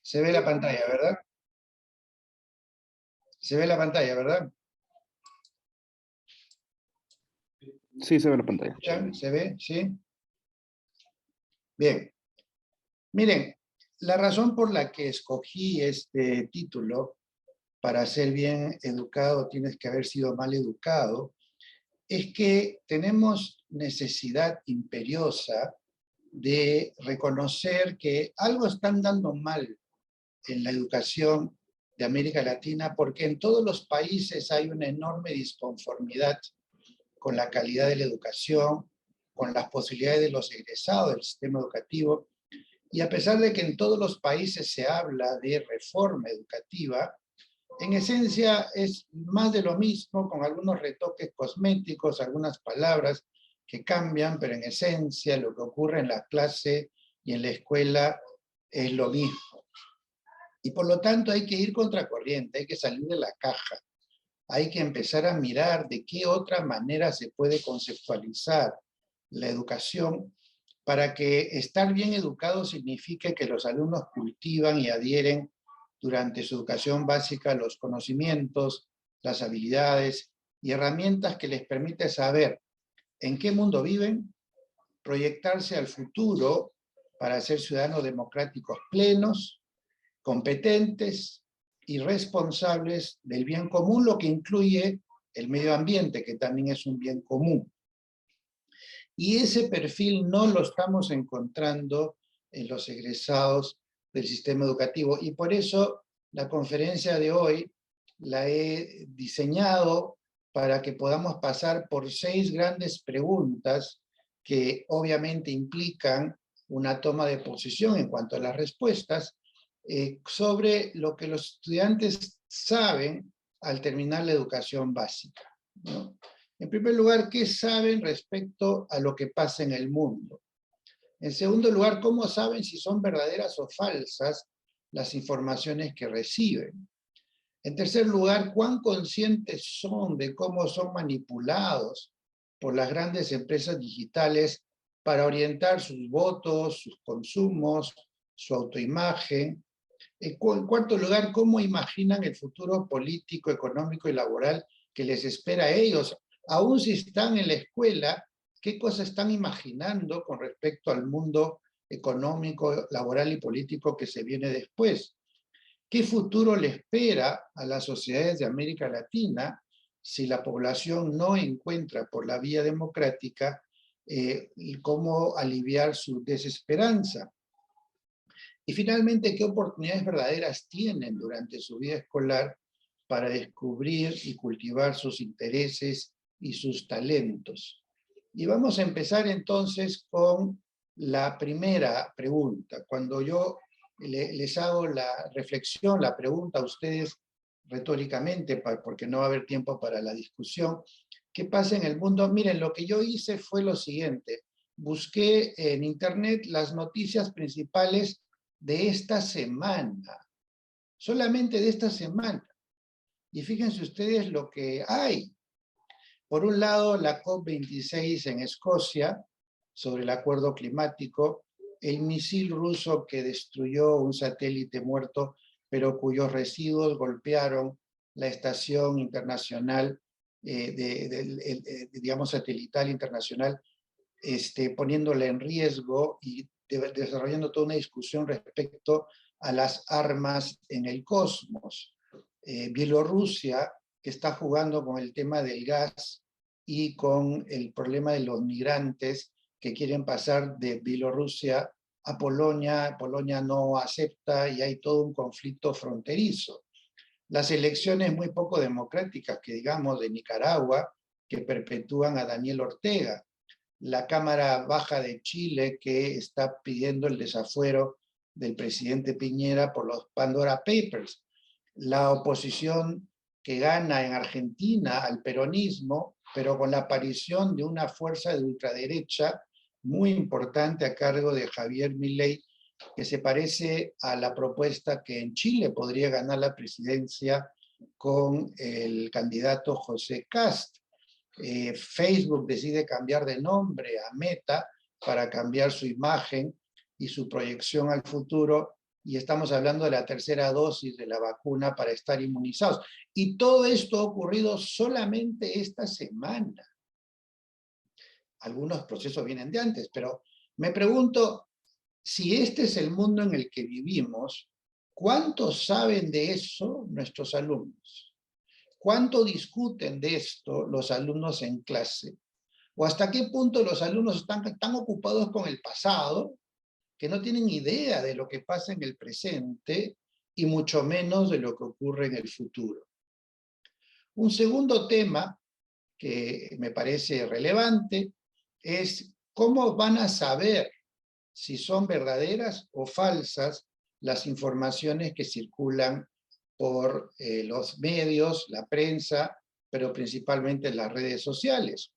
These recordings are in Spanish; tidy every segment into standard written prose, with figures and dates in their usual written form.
Se ve la pantalla, ¿verdad? Se ve la pantalla, ¿verdad? Sí, se ve la pantalla. ¿Escuchan? ¿Se ve? ¿Sí? Bien. Miren, la razón por la que escogí este título, para ser bien educado tienes que haber sido mal educado, es que tenemos necesidad imperiosa de reconocer que algo están dando mal en la educación de América Latina, porque en todos los países hay una enorme disconformidad con la calidad de la educación, con las posibilidades de los egresados del sistema educativo. Y a pesar de que en todos los países se habla de reforma educativa, en esencia es más de lo mismo, con algunos retoques cosméticos, algunas palabras que cambian, pero en esencia lo que ocurre en la clase y en la escuela es lo mismo. Y por lo tanto hay que ir contracorriente, hay que salir de la caja, hay que empezar a mirar de qué otra manera se puede conceptualizar la educación para que estar bien educado signifique que los alumnos cultivan y adhieren durante su educación básica los conocimientos, las habilidades y herramientas que les permite saber en qué mundo viven, proyectarse al futuro para ser ciudadanos democráticos plenos, competentes y responsables del bien común, lo que incluye el medio ambiente, que también es un bien común. Y ese perfil no lo estamos encontrando en los egresados del sistema educativo. Y por eso la conferencia de hoy la he diseñado para que podamos pasar por 6 grandes preguntas que obviamente implican una toma de posición en cuanto a las respuestas sobre lo que los estudiantes saben al terminar la educación básica, ¿no? En primer lugar, ¿qué saben respecto a lo que pasa en el mundo? En segundo lugar, ¿cómo saben si son verdaderas o falsas las informaciones que reciben? En tercer lugar, ¿cuán conscientes son de cómo son manipulados por las grandes empresas digitales para orientar sus votos, sus consumos, su autoimagen? En cuarto lugar, ¿cómo imaginan el futuro político, económico y laboral que les espera a ellos? Aún si están en la escuela, ¿qué cosas están imaginando con respecto al mundo económico, laboral y político que se viene después? ¿Qué futuro le espera a las sociedades de América Latina si la población no encuentra por la vía democrática cómo aliviar su desesperanza? Y finalmente, ¿qué oportunidades verdaderas tienen durante su vida escolar para descubrir y cultivar sus intereses y sus talentos? Y vamos a empezar entonces con la primera pregunta. Cuando yo les hago la reflexión, la pregunta a ustedes retóricamente, porque no va a haber tiempo para la discusión, ¿qué pasa en el mundo? Miren, lo que yo hice fue lo siguiente. Busqué en internet las noticias principales de esta semana, solamente de esta semana. Y fíjense ustedes lo que hay. Por un lado, la COP26 en Escocia, sobre el acuerdo climático, el misil ruso que destruyó un satélite muerto, pero cuyos residuos golpearon la estación internacional, digamos, satelital internacional, poniéndola en riesgo y desarrollando toda una discusión respecto a las armas en el cosmos. Bielorrusia, que está jugando con el tema del gas y con el problema de los migrantes que quieren pasar de Bielorrusia a Polonia. Polonia no acepta y hay todo un conflicto fronterizo. Las elecciones muy poco democráticas, que digamos, de Nicaragua, que perpetúan a Daniel Ortega. La Cámara Baja de Chile, que está pidiendo el desafuero del presidente Piñera por los Pandora Papers. La oposición que gana en Argentina al peronismo, pero con la aparición de una fuerza de ultraderecha muy importante a cargo de Javier Milei, que se parece a la propuesta que en Chile podría ganar la presidencia con el candidato José Kast. Facebook decide cambiar de nombre a Meta para cambiar su imagen y su proyección al futuro, y estamos hablando de la tercera dosis de la vacuna para estar inmunizados. Y todo esto ha ocurrido solamente esta semana. Algunos procesos vienen de antes, pero me pregunto, si este es el mundo en el que vivimos, ¿cuánto saben de eso nuestros alumnos? ¿Cuánto discuten de esto los alumnos en clase? ¿O hasta qué punto los alumnos están tan ocupados con el pasado que no tienen idea de lo que pasa en el presente y mucho menos de lo que ocurre en el futuro? Un segundo tema que me parece relevante es cómo van a saber si son verdaderas o falsas las informaciones que circulan por los medios, la prensa, pero principalmente las redes sociales.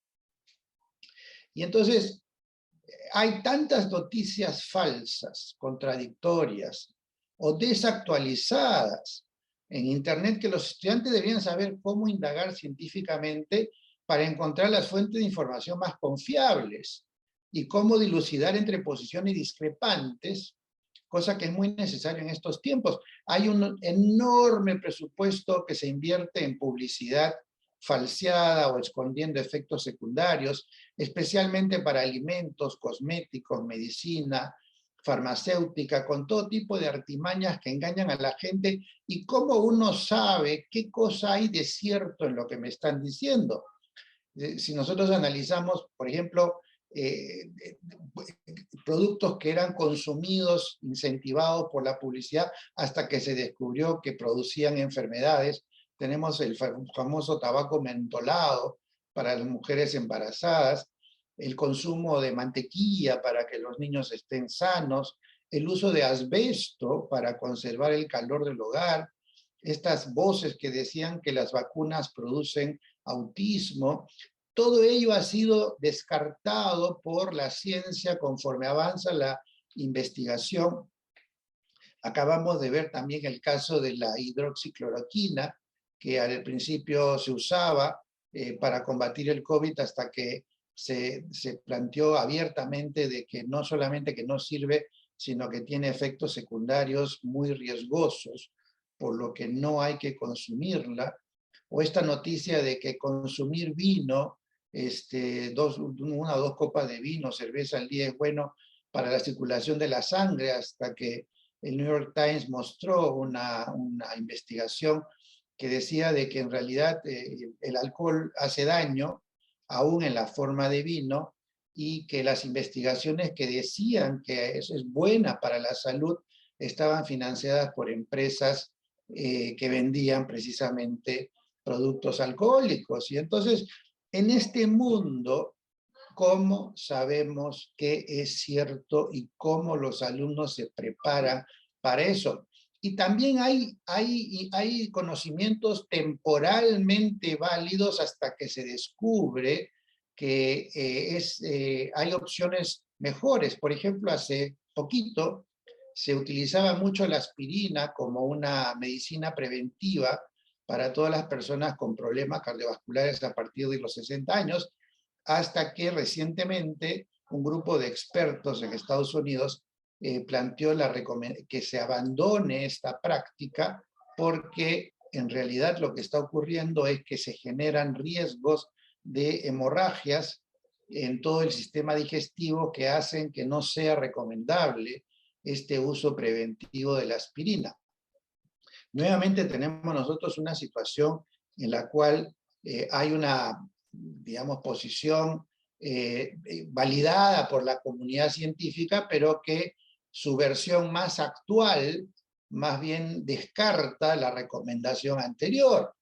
Y entonces hay tantas noticias falsas, contradictorias o desactualizadas en Internet que los estudiantes deberían saber cómo indagar científicamente para encontrar las fuentes de información más confiables y cómo dilucidar entre posiciones discrepantes, cosa que es muy necesaria en estos tiempos. Hay un enorme presupuesto que se invierte en publicidad falseada o escondiendo efectos secundarios, especialmente para alimentos, cosméticos, medicina, farmacéutica, con todo tipo de artimañas que engañan a la gente. ¿Y cómo uno sabe qué cosa hay de cierto en lo que me están diciendo? Si nosotros analizamos, por ejemplo, productos que eran consumidos, incentivados por la publicidad, hasta que se descubrió que producían enfermedades. Tenemos el famoso tabaco mentolado para las mujeres embarazadas, el consumo de mantequilla para que los niños estén sanos, el uso de asbesto para conservar el calor del hogar, estas voces que decían que las vacunas producen autismo. Todo ello ha sido descartado por la ciencia conforme avanza la investigación. Acabamos de ver también el caso de la hidroxicloroquina, que al principio se usaba para combatir el COVID hasta que se planteó abiertamente de que no solamente que no sirve, sino que tiene efectos secundarios muy riesgosos, por lo que no hay que consumirla. O esta noticia de que consumir vino, una o dos copas de vino, cerveza al día es bueno para la circulación de la sangre, hasta que el New York Times mostró una investigación que decía de que en realidad el alcohol hace daño, aún en la forma de vino, y que las investigaciones que decían que eso es buena para la salud estaban financiadas por empresas que vendían precisamente productos alcohólicos. Y entonces, en este mundo, ¿cómo sabemos qué es cierto y cómo los alumnos se preparan para eso? Y también hay conocimientos temporalmente válidos hasta que se descubre que hay opciones mejores. Por ejemplo, hace poquito se utilizaba mucho la aspirina como una medicina preventiva para todas las personas con problemas cardiovasculares a partir de los 60 años, hasta que recientemente un grupo de expertos en Estados Unidos planteó que se abandone esta práctica porque en realidad lo que está ocurriendo es que se generan riesgos de hemorragias en todo el sistema digestivo que hacen que no sea recomendable este uso preventivo de la aspirina. Nuevamente tenemos nosotros una situación en la cual hay una, digamos, posición validada por la comunidad científica, pero que su versión más actual más bien descarta la recomendación anterior.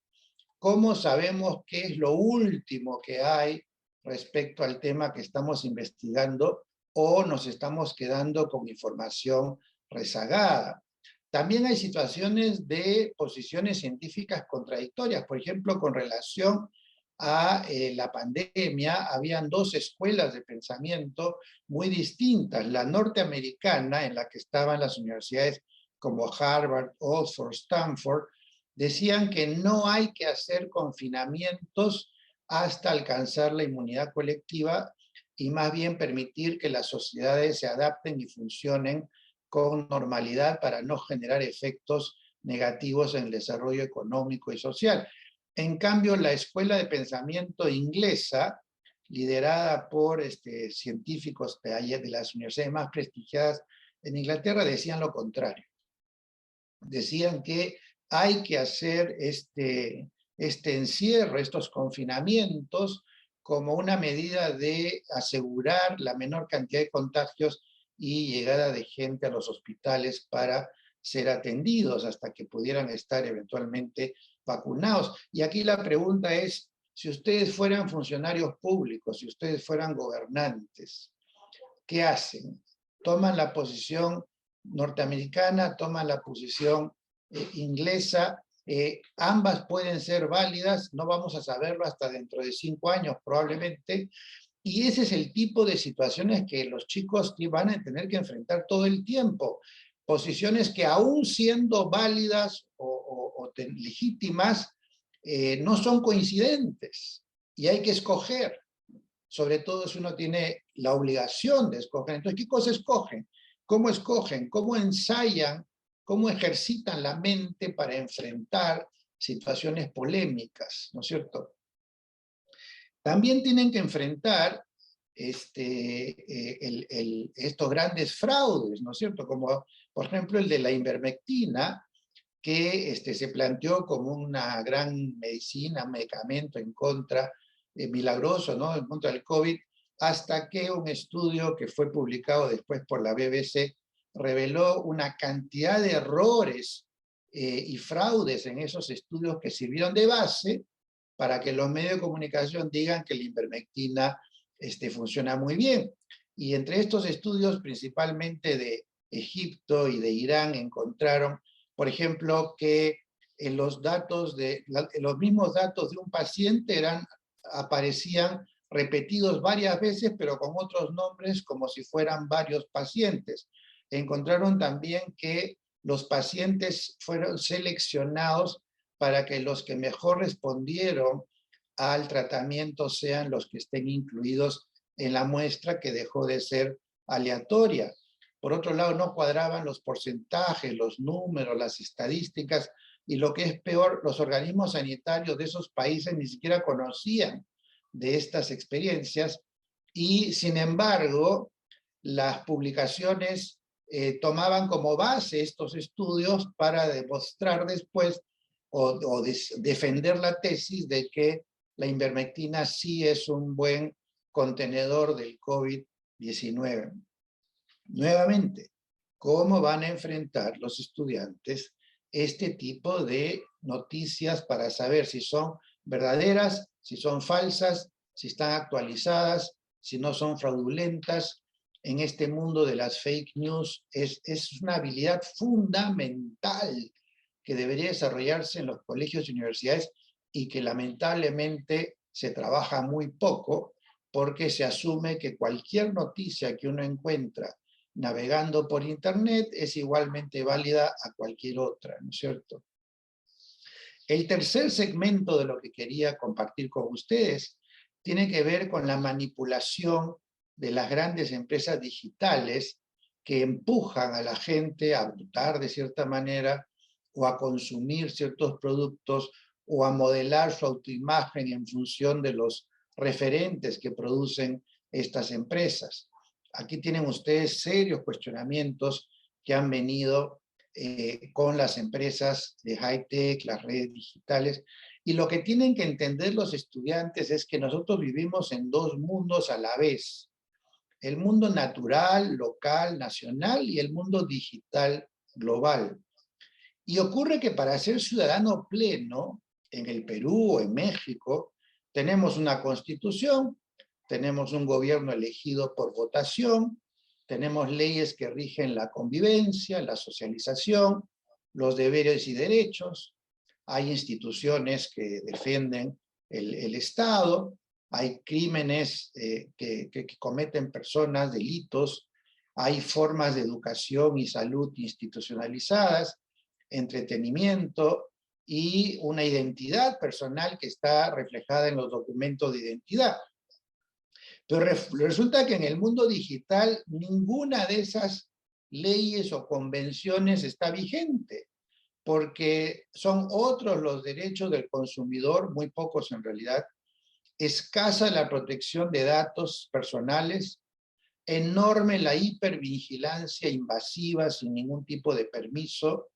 ¿Cómo sabemos qué es lo último que hay respecto al tema que estamos investigando o nos estamos quedando con información rezagada? También hay situaciones de posiciones científicas contradictorias. Por ejemplo, con relación a la pandemia, habían dos escuelas de pensamiento muy distintas. La norteamericana, en la que estaban las universidades como Harvard, Oxford, Stanford, decían que no hay que hacer confinamientos hasta alcanzar la inmunidad colectiva y más bien permitir que las sociedades se adapten y funcionen con normalidad para no generar efectos negativos en el desarrollo económico y social. En cambio, la escuela de pensamiento inglesa, liderada por científicos de las universidades más prestigiadas en Inglaterra, decían lo contrario. Decían que hay que hacer este encierro, estos confinamientos, como una medida de asegurar la menor cantidad de contagios y llegada de gente a los hospitales para ser atendidos hasta que pudieran estar eventualmente vacunados. Y aquí la pregunta es, si ustedes fueran funcionarios públicos, si ustedes fueran gobernantes, ¿qué hacen? ¿Toman la posición norteamericana, toman la posición inglesa? Ambas pueden ser válidas, no vamos a saberlo hasta dentro de 5 años probablemente, y ese es el tipo de situaciones que los chicos van a tener que enfrentar todo el tiempo. Posiciones que aún siendo válidas o legítimas, no son coincidentes y hay que escoger. Sobre todo si uno tiene la obligación de escoger. Entonces, ¿qué cosa escogen? ¿Cómo escogen? ¿Cómo ensayan? ¿Cómo ejercitan la mente para enfrentar situaciones polémicas? ¿No es cierto? También tienen que enfrentar estos grandes fraudes, ¿no es cierto? Como, por ejemplo, el de la ivermectina, que se planteó como una gran medicina, medicamento en contra, milagroso, ¿no?, en contra del COVID, hasta que un estudio que fue publicado después por la BBC reveló una cantidad de errores y fraudes en esos estudios que sirvieron de base para que los medios de comunicación digan que la ivermectina funciona muy bien. Y entre estos estudios, principalmente de Egipto y de Irán, encontraron, por ejemplo, que los mismos datos de un paciente aparecían repetidos varias veces, pero con otros nombres como si fueran varios pacientes. Encontraron también que los pacientes fueron seleccionados para que los que mejor respondieron al tratamiento sean los que estén incluidos en la muestra, que dejó de ser aleatoria. Por otro lado, no cuadraban los porcentajes, los números, las estadísticas, y lo que es peor, los organismos sanitarios de esos países ni siquiera conocían de estas experiencias, y sin embargo, las publicaciones tomaban como base estos estudios para demostrar después o defender la tesis de que la ivermectina sí es un buen contenedor del COVID-19. Nuevamente, ¿cómo van a enfrentar los estudiantes este tipo de noticias para saber si son verdaderas, si son falsas, si están actualizadas, si no son fraudulentas? En este mundo de las fake news es una habilidad fundamental que debería desarrollarse en los colegios y universidades, y que lamentablemente se trabaja muy poco, porque se asume que cualquier noticia que uno encuentra navegando por internet es igualmente válida a cualquier otra, ¿no es cierto? El tercer segmento de lo que quería compartir con ustedes tiene que ver con la manipulación de las grandes empresas digitales que empujan a la gente a votar de cierta manera, o a consumir ciertos productos, o a modelar su autoimagen en función de los referentes que producen estas empresas. Aquí tienen ustedes serios cuestionamientos que han venido con las empresas de high-tech, las redes digitales, y lo que tienen que entender los estudiantes es que nosotros vivimos en dos mundos a la vez: el mundo natural, local, nacional, y el mundo digital global. Y ocurre que para ser ciudadano pleno en el Perú o en México, tenemos una constitución, tenemos un gobierno elegido por votación, tenemos leyes que rigen la convivencia, la socialización, los deberes y derechos, hay instituciones que defienden el Estado, hay crímenes que cometen personas, delitos, hay formas de educación y salud institucionalizadas, entretenimiento y una identidad personal que está reflejada en los documentos de identidad. Pero resulta que en el mundo digital ninguna de esas leyes o convenciones está vigente, porque son otros los derechos del consumidor, muy pocos en realidad, escasa la protección de datos personales, enorme la hipervigilancia invasiva sin ningún tipo de permiso,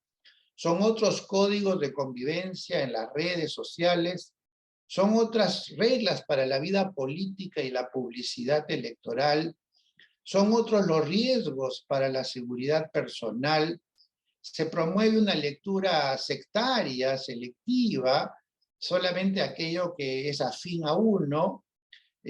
son otros códigos de convivencia en las redes sociales, son otras reglas para la vida política y la publicidad electoral, son otros los riesgos para la seguridad personal, se promueve una lectura sectaria, selectiva, solamente aquello que es afín a uno,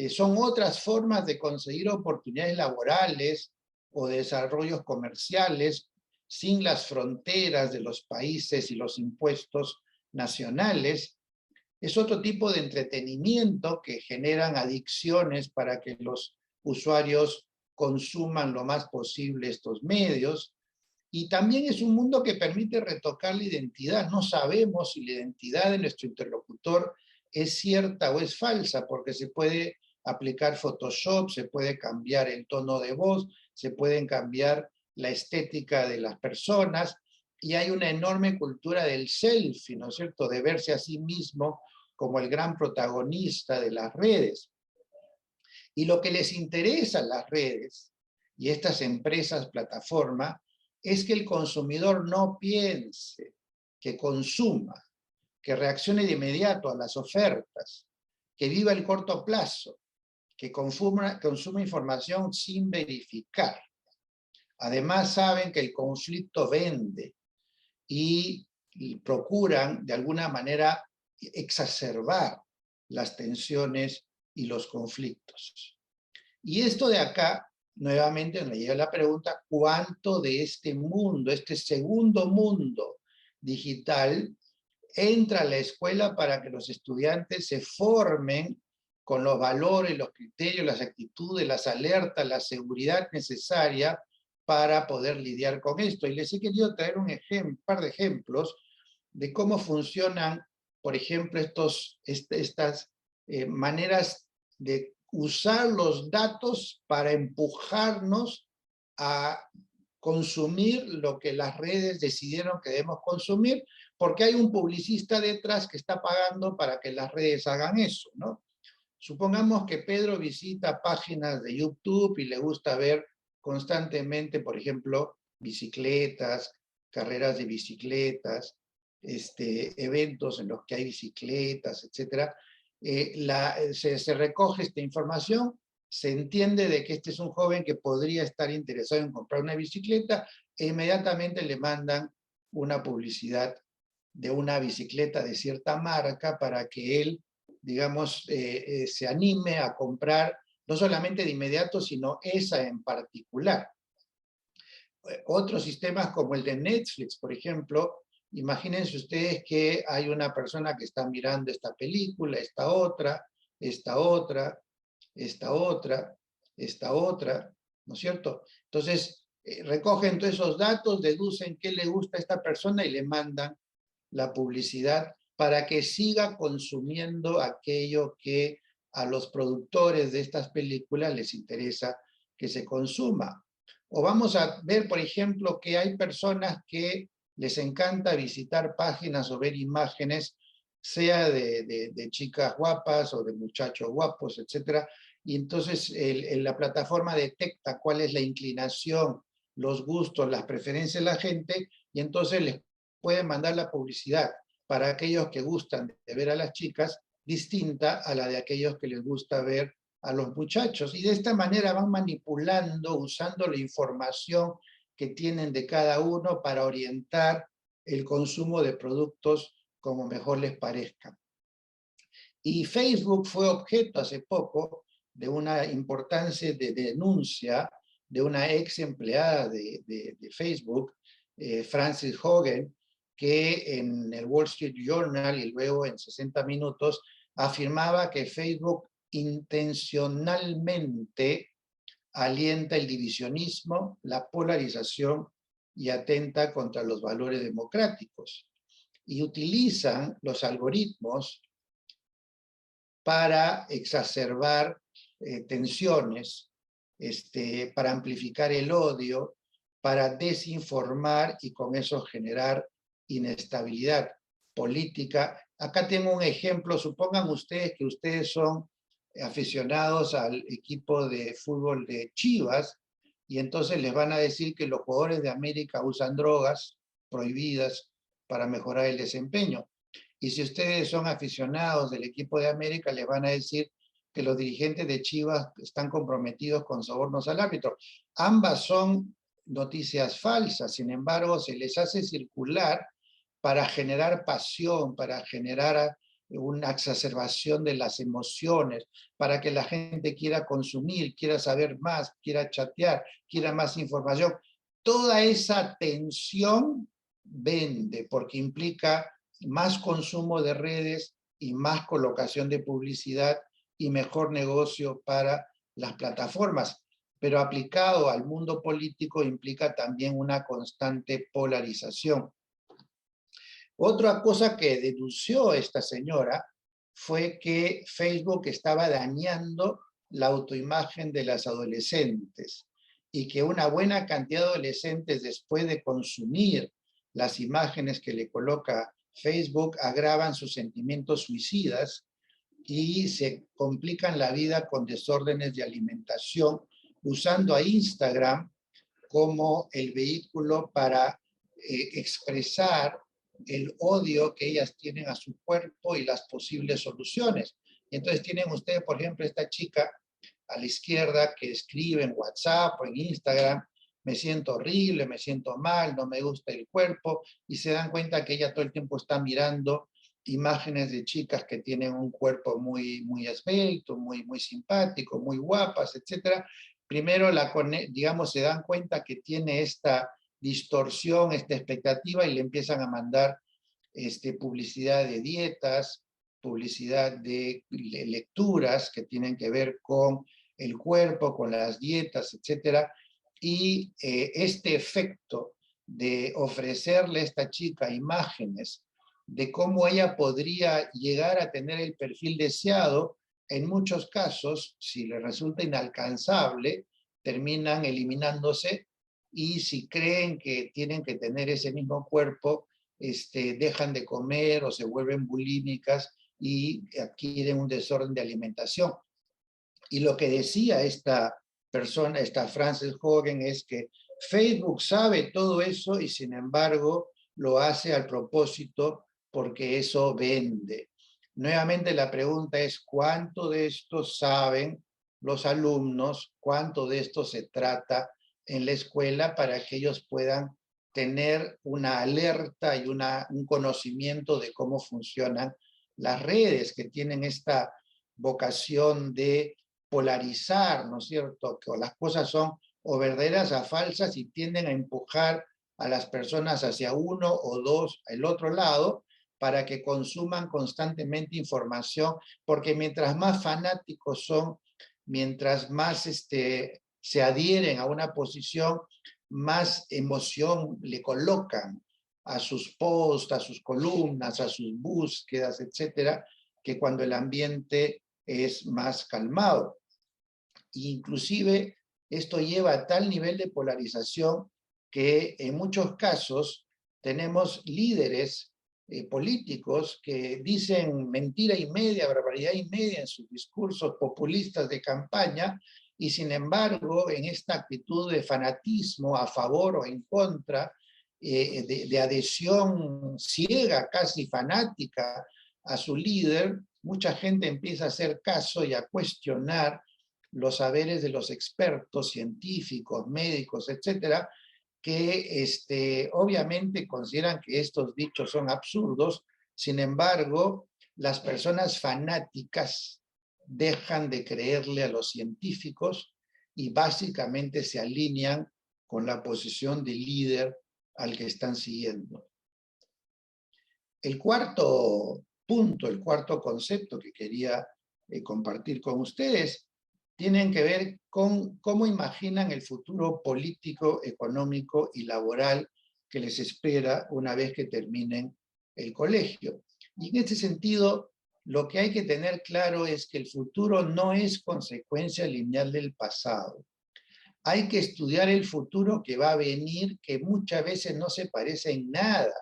son otras formas de conseguir oportunidades laborales o de desarrollos comerciales sin las fronteras de los países y los impuestos nacionales. Es otro tipo de entretenimiento que generan adicciones para que los usuarios consuman lo más posible estos medios. Y también es un mundo que permite retocar la identidad. No sabemos si la identidad de nuestro interlocutor es cierta o es falsa, porque se puede aplicar Photoshop, se puede cambiar el tono de voz, se pueden cambiar la estética de las personas, y hay una enorme cultura del selfie, ¿no es cierto?, de verse a sí mismo como el gran protagonista de las redes. Y lo que les interesa a las redes y estas empresas plataforma es que el consumidor no piense, que consuma, que reaccione de inmediato a las ofertas, que viva el corto plazo, que consuma información sin verificar. Además saben que el conflicto vende y procuran de alguna manera exacerbar las tensiones y los conflictos. Y esto de acá, nuevamente me llega la pregunta, ¿cuánto de este mundo, este segundo mundo digital, entra a la escuela para que los estudiantes se formen con los valores, los criterios, las actitudes, las alertas, la seguridad necesaria para poder lidiar con esto? Y les he querido traer un par de ejemplos de cómo funcionan, por ejemplo, estas maneras de usar los datos para empujarnos a consumir lo que las redes decidieron que debemos consumir, porque hay un publicista detrás que está pagando para que las redes hagan eso, ¿no? Supongamos que Pedro visita páginas de YouTube y le gusta ver constantemente, por ejemplo, bicicletas, carreras de bicicletas, eventos en los que hay bicicletas, etc. Se recoge esta información, se entiende de que este es un joven que podría estar interesado en comprar una bicicleta e inmediatamente le mandan una publicidad de una bicicleta de cierta marca para que él, digamos, se anime a comprar no solamente de inmediato, sino esa en particular. Otros sistemas como el de Netflix, por ejemplo, imagínense ustedes que hay una persona que está mirando esta película, esta otra, esta otra, esta otra, esta otra, ¿no es cierto? Entonces, recogen todos esos datos, deducen qué le gusta a esta persona y le mandan la publicidad para que siga consumiendo aquello que a los productores de estas películas les interesa que se consuma. O vamos a ver, por ejemplo, que hay personas que les encanta visitar páginas o ver imágenes, sea de chicas guapas o de muchachos guapos, etc. Y entonces la plataforma detecta cuál es la inclinación, los gustos, las preferencias de la gente, y entonces les pueden mandar la publicidad para aquellos que gustan de ver a las chicas, distinta a la de aquellos que les gusta ver a los muchachos. Y de esta manera van manipulando, usando la información que tienen de cada uno para orientar el consumo de productos como mejor les parezca. Y Facebook fue objeto hace poco de una importante denuncia de una ex empleada de Facebook, Frances Hogan, que en el Wall Street Journal y luego en 60 Minutos afirmaba que Facebook intencionalmente alienta el divisionismo, la polarización y atenta contra los valores democráticos. Y utilizan los algoritmos para exacerbar tensiones, para amplificar el odio para desinformar y con eso generar inestabilidad política. Acá tengo un ejemplo, supongan ustedes que ustedes son aficionados al equipo de fútbol de Chivas y entonces les van a decir que los jugadores de América usan drogas prohibidas para mejorar el desempeño. Y si ustedes son aficionados del equipo de América, les van a decir que los dirigentes de Chivas están comprometidos con sobornos al árbitro. Ambas son noticias falsas, sin embargo, se les hace circular para generar pasión, para generar una exacerbación de las emociones, para que la gente quiera consumir, quiera saber más, quiera chatear, quiera más información. Toda esa tensión vende porque implica más consumo de redes y más colocación de publicidad y mejor negocio para las plataformas. Pero aplicado al mundo político implica también una constante polarización. Otra cosa que denunció esta señora fue que Facebook estaba dañando la autoimagen de las adolescentes y que una buena cantidad de adolescentes, después de consumir las imágenes que le coloca Facebook, agravan sus sentimientos suicidas y se complican la vida con desórdenes de alimentación, usando a Instagram como el vehículo para expresar el odio que ellas tienen a su cuerpo y las posibles soluciones. Y entonces tienen ustedes, por ejemplo, esta chica a la izquierda que escribe en WhatsApp o en Instagram: me siento horrible, me siento mal, no me gusta el cuerpo, y se dan cuenta que ella todo el tiempo está mirando imágenes de chicas que tienen un cuerpo muy, muy esbelto, muy, muy simpático, muy guapas, etc. Primero, digamos, se dan cuenta que tiene esta distorsión, esta expectativa, y le empiezan a mandar publicidad de dietas, publicidad de lecturas que tienen que ver con el cuerpo, con las dietas, etcétera. Y este efecto de ofrecerle a esta chica imágenes de cómo ella podría llegar a tener el perfil deseado, en muchos casos, si le resulta inalcanzable, terminan eliminándose, y si creen que tienen que tener ese mismo cuerpo, dejan de comer o se vuelven bulímicas y adquieren un desorden de alimentación. Y lo que decía esta persona, esta Frances Hogan, es que Facebook sabe todo eso y sin embargo lo hace al propósito porque eso vende. Nuevamente la pregunta es: ¿cuánto de esto saben los alumnos? ¿Cuánto de esto se trata en la escuela para que ellos puedan tener una alerta y un conocimiento de cómo funcionan las redes, que tienen esta vocación de polarizar, ¿no es cierto? Que las cosas son o verdaderas o falsas y tienden a empujar a las personas hacia uno o dos, el otro lado, para que consuman constantemente información, porque mientras más fanáticos son, mientras más se adhieren a una posición, más emoción le colocan a sus posts, a sus columnas, a sus búsquedas, etcétera, que cuando el ambiente es más calmado. Inclusive esto lleva a tal nivel de polarización que en muchos casos tenemos líderes políticos que dicen mentira y media, barbaridad y media en sus discursos populistas de campaña, y sin embargo en esta actitud de fanatismo a favor o en contra, de adhesión ciega, casi fanática a su líder, mucha gente empieza a hacer caso y a cuestionar los saberes de los expertos científicos, médicos, etcétera, que obviamente consideran que estos dichos son absurdos. Sin embargo, las personas fanáticas dejan de creerle a los científicos y básicamente se alinean con la posición de líder al que están siguiendo. El cuarto punto, el cuarto concepto que quería compartir con ustedes tienen que ver con cómo imaginan el futuro político, económico y laboral que les espera una vez que terminen el colegio. Y en este sentido, lo que hay que tener claro es que el futuro no es consecuencia lineal del pasado. Hay que estudiar el futuro que va a venir, que muchas veces no se parece en nada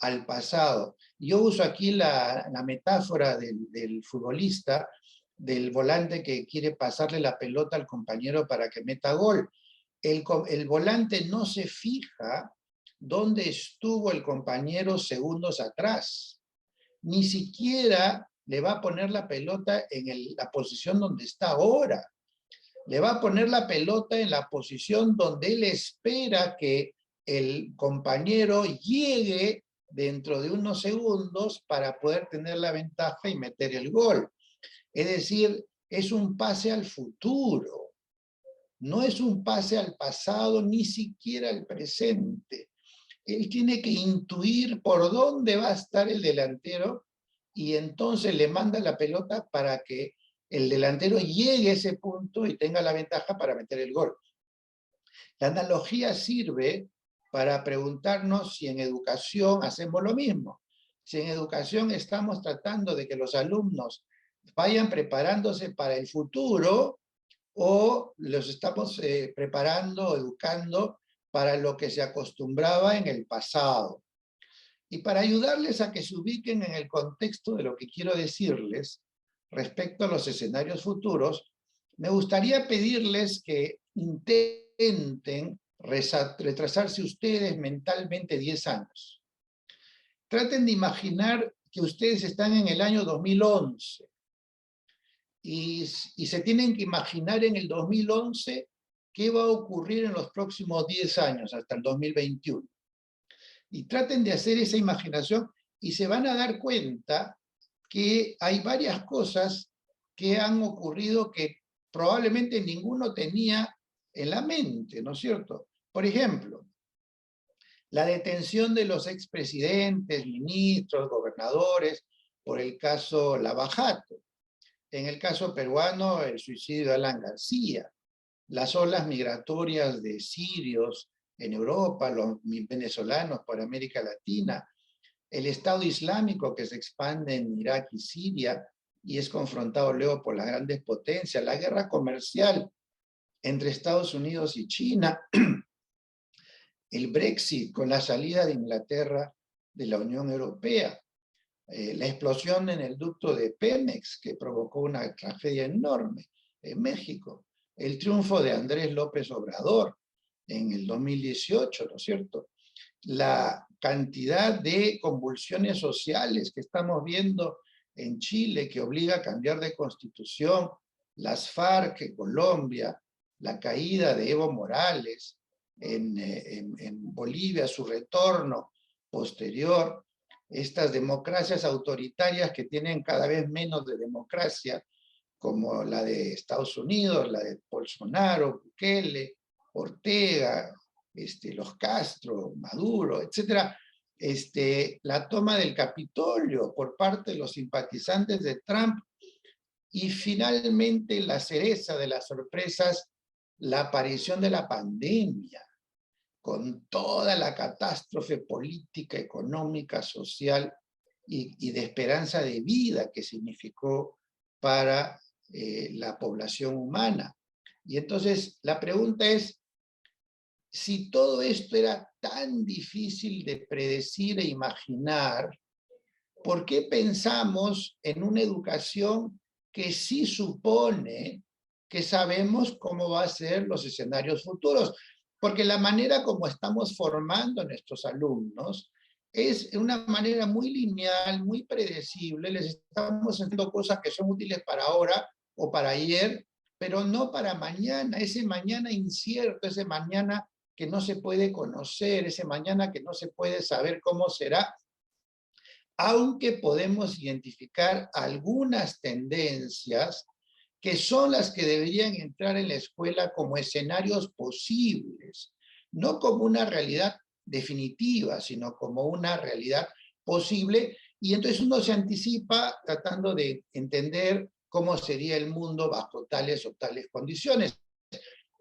al pasado. Yo uso aquí la metáfora del futbolista, del volante que quiere pasarle la pelota al compañero para que meta gol. El volante no se fija dónde estuvo el compañero segundos atrás. Ni siquiera le va a poner la pelota en la posición donde está ahora. Le va a poner la pelota en la posición donde él espera que el compañero llegue dentro de unos segundos para poder tener la ventaja y meter el gol. Es decir, es un pase al futuro, no es un pase al pasado, ni siquiera al presente. Él tiene que intuir por dónde va a estar el delantero y entonces le manda la pelota para que el delantero llegue a ese punto y tenga la ventaja para meter el gol. La analogía sirve para preguntarnos si en educación hacemos lo mismo. Si en educación estamos tratando de que los alumnos vayan preparándose para el futuro o los estamos preparando, educando para lo que se acostumbraba en el pasado. Y para ayudarles a que se ubiquen en el contexto de lo que quiero decirles respecto a los escenarios futuros, me gustaría pedirles que intenten retrasarse ustedes mentalmente 10 años. Traten de imaginar que ustedes están en el año 2011 y se tienen que imaginar en el 2011 qué va a ocurrir en los próximos 10 años, hasta el 2021. Y traten de hacer esa imaginación y se van a dar cuenta que hay varias cosas que han ocurrido que probablemente ninguno tenía en la mente, ¿no es cierto? Por ejemplo, la detención de los expresidentes, ministros, gobernadores, por el caso Lava Jato. En el caso peruano, el suicidio de Alan García. Las olas migratorias de sirios en Europa, los venezolanos por América Latina, el Estado Islámico que se expande en Irak y Siria y es confrontado luego por las grandes potencias, la guerra comercial entre Estados Unidos y China, el Brexit con la salida de Inglaterra de la Unión Europea, la explosión en el ducto de Pemex que provocó una tragedia enorme en México, el triunfo de Andrés López Obrador en el 2018, ¿no es cierto? La cantidad de convulsiones sociales que estamos viendo en Chile que obliga a cambiar de constitución, las FARC en Colombia, la caída de Evo Morales en Bolivia, su retorno posterior, estas democracias autoritarias que tienen cada vez menos de democracia, como la de Estados Unidos, la de Bolsonaro, Bukele, Ortega, los Castro, Maduro, etc. La toma del Capitolio por parte de los simpatizantes de Trump y finalmente la cereza de las sorpresas, la aparición de la pandemia, con toda la catástrofe política, económica, social y de esperanza de vida que significó para la población humana. Y entonces la pregunta es, si todo esto era tan difícil de predecir e imaginar, ¿por qué pensamos en una educación que sí supone que sabemos cómo van a ser los escenarios futuros? Porque la manera como estamos formando a nuestros alumnos es una manera muy lineal, muy predecible. Les estamos haciendo cosas que son útiles para ahora o para ayer, pero no para mañana. Ese mañana incierto, ese mañana que no se puede conocer, ese mañana que no se puede saber cómo será, aunque podemos identificar algunas tendencias que son las que deberían entrar en la escuela como escenarios posibles, no como una realidad definitiva, sino como una realidad posible, y entonces uno se anticipa tratando de entender cómo sería el mundo bajo tales o tales condiciones.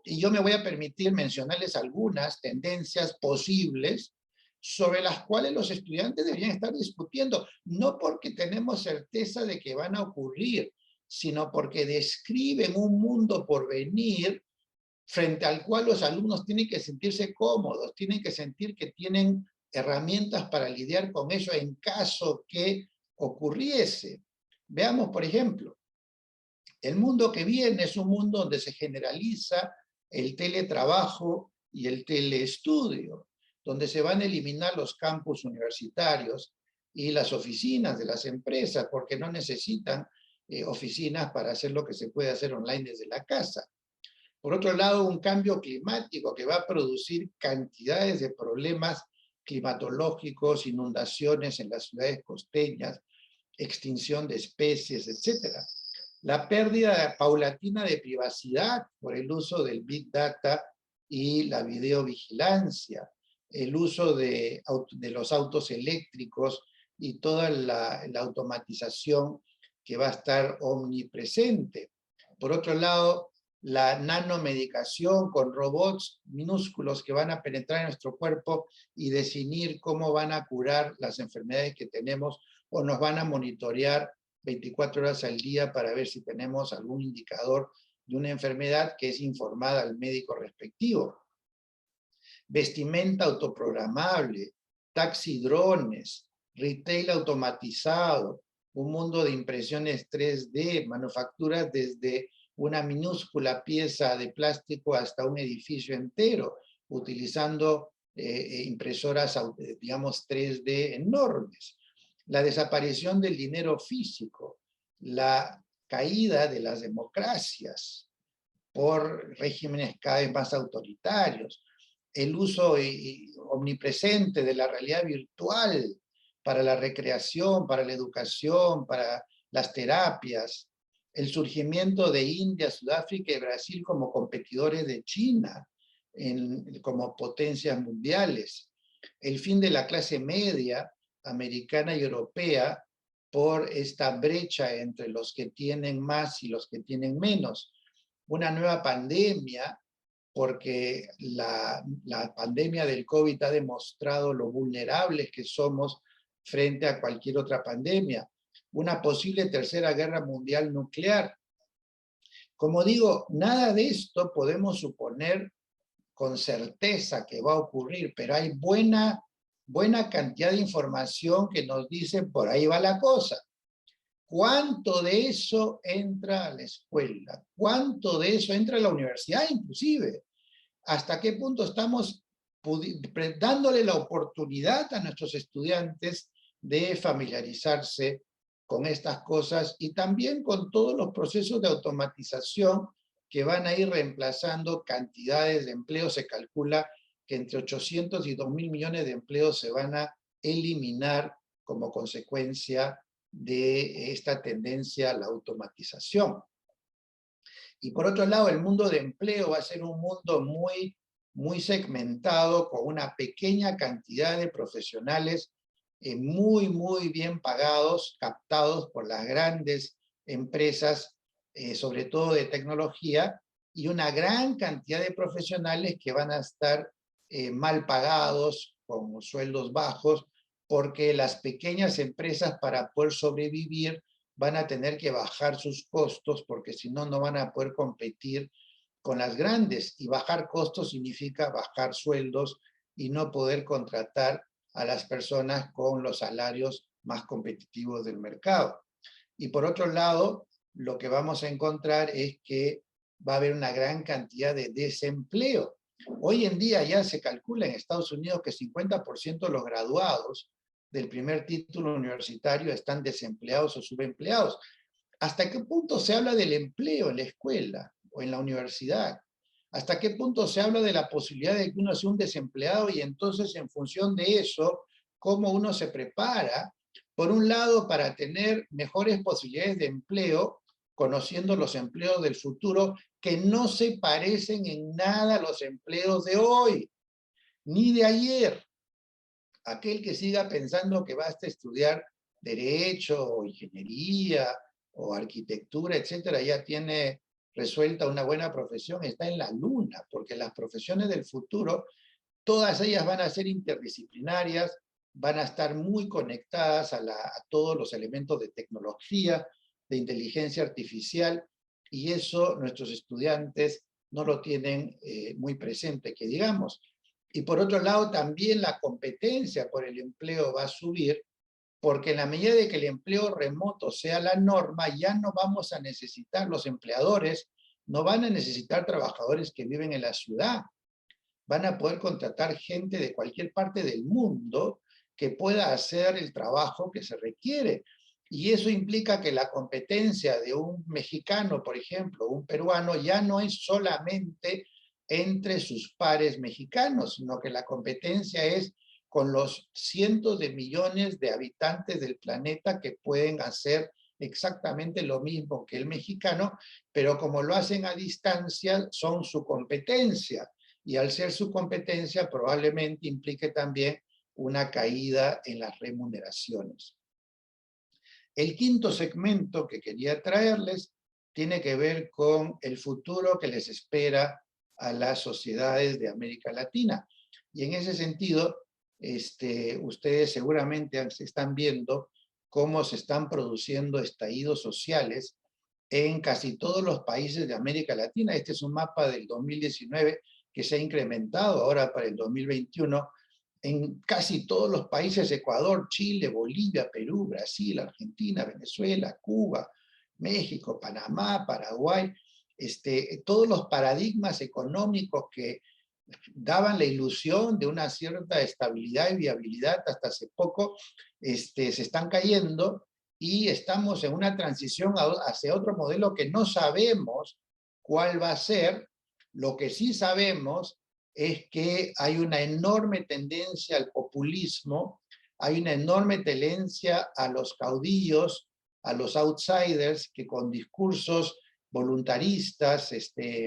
Y yo me voy a permitir mencionarles algunas tendencias posibles sobre las cuales los estudiantes deberían estar discutiendo, no porque tenemos certeza de que van a ocurrir, sino porque describen un mundo por venir frente al cual los alumnos tienen que sentirse cómodos, tienen que sentir que tienen herramientas para lidiar con eso en caso que ocurriese. Veamos, por ejemplo, el mundo que viene es un mundo donde se generaliza el teletrabajo y el teleestudio, donde se van a eliminar los campus universitarios y las oficinas de las empresas, porque no necesitan oficinas para hacer lo que se puede hacer online desde la casa. Por otro lado, un cambio climático que va a producir cantidades de problemas climatológicos, inundaciones en las ciudades costeñas, extinción de especies, etcétera. La pérdida paulatina de privacidad por el uso del Big Data y la videovigilancia, el uso de los autos eléctricos y toda la automatización que va a estar omnipresente. Por otro lado, la nanomedicación con robots minúsculos que van a penetrar en nuestro cuerpo y definir cómo van a curar las enfermedades que tenemos o nos van a monitorear 24 horas al día para ver si tenemos algún indicador de una enfermedad que es informada al médico respectivo. Vestimenta autoprogramable, taxi drones, retail automatizado, un mundo de impresiones 3D, manufacturas desde una minúscula pieza de plástico hasta un edificio entero, utilizando impresoras, digamos, 3D enormes. La desaparición del dinero físico, la caída de las democracias por regímenes cada vez más autoritarios, el uso omnipresente de la realidad virtual para la recreación, para la educación, para las terapias, el surgimiento de India, Sudáfrica y Brasil como competidores de China, como potencias mundiales, el fin de la clase media americana y europea por esta brecha entre los que tienen más y los que tienen menos, una nueva pandemia, porque la pandemia del COVID ha demostrado lo vulnerables que somos frente a cualquier otra pandemia, una posible tercera guerra mundial nuclear. Como digo, nada de esto podemos suponer con certeza que va a ocurrir, pero hay buena cantidad de información que nos dice por ahí va la cosa. ¿Cuánto de eso entra a la escuela? ¿Cuánto de eso entra a la universidad inclusive? ¿Hasta qué punto estamos dándole la oportunidad a nuestros estudiantes de familiarizarse con estas cosas y también con todos los procesos de automatización que van a ir reemplazando cantidades de empleos? Se calcula que entre 800 y 2.000 millones de empleos se van a eliminar como consecuencia de esta tendencia a la automatización. Y por otro lado, el mundo de empleo va a ser un mundo muy segmentado, con una pequeña cantidad de profesionales muy bien pagados, captados por las grandes empresas, sobre todo de tecnología, y una gran cantidad de profesionales que van a estar mal pagados, con sueldos bajos, porque las pequeñas empresas, para poder sobrevivir, van a tener que bajar sus costos, porque si no, no van a poder competir con las grandes. Y bajar costos significa bajar sueldos y no poder contratar a las personas con los salarios más competitivos del mercado. Y por otro lado, lo que vamos a encontrar es que va a haber una gran cantidad de desempleo. Hoy en día ya se calcula en Estados Unidos que 50% de los graduados del primer título universitario están desempleados o subempleados. ¿Hasta qué punto se habla del empleo en la escuela o en la universidad? ¿Hasta qué punto se habla de la posibilidad de que uno sea un desempleado y entonces, en función de eso, cómo uno se prepara, por un lado, para tener mejores posibilidades de empleo, conociendo los empleos del futuro que no se parecen en nada a los empleos de hoy, ni de ayer? Aquel que siga pensando que basta estudiar derecho o ingeniería o arquitectura, etcétera, ya tiene resuelta una buena profesión, está en la luna, porque las profesiones del futuro, todas ellas van a ser interdisciplinarias, van a estar muy conectadas a todos los elementos de tecnología, de inteligencia artificial, y eso nuestros estudiantes no lo tienen muy presente, que digamos. Y por otro lado, también la competencia por el empleo va a subir, porque en la medida de que el empleo remoto sea la norma, ya no vamos a necesitar, los empleadores no van a necesitar trabajadores que viven en la ciudad, van a poder contratar gente de cualquier parte del mundo que pueda hacer el trabajo que se requiere. Y eso implica que la competencia de un mexicano, por ejemplo, un peruano, ya no es solamente entre sus pares mexicanos, sino que la competencia es con los cientos de millones de habitantes del planeta que pueden hacer exactamente lo mismo que el mexicano, pero como lo hacen a distancia, son su competencia. Y al ser su competencia, probablemente implique también una caída en las remuneraciones. El quinto segmento que quería traerles tiene que ver con el futuro que les espera a las sociedades de América Latina. Y en ese sentido, ustedes seguramente están viendo cómo se están produciendo estallidos sociales en casi todos los países de América Latina. Este es un mapa del 2019 que se ha incrementado ahora para el 2021 en casi todos los países: Ecuador, Chile, Bolivia, Perú, Brasil, Argentina, Venezuela, Cuba, México, Panamá, Paraguay. Todos los paradigmas económicos que daban la ilusión de una cierta estabilidad y viabilidad hasta hace poco, se están cayendo y estamos en una transición hacia otro modelo que no sabemos cuál va a ser. Lo que sí sabemos es que hay una enorme tendencia al populismo, hay una enorme tendencia a los caudillos, a los outsiders, que con discursos voluntaristas,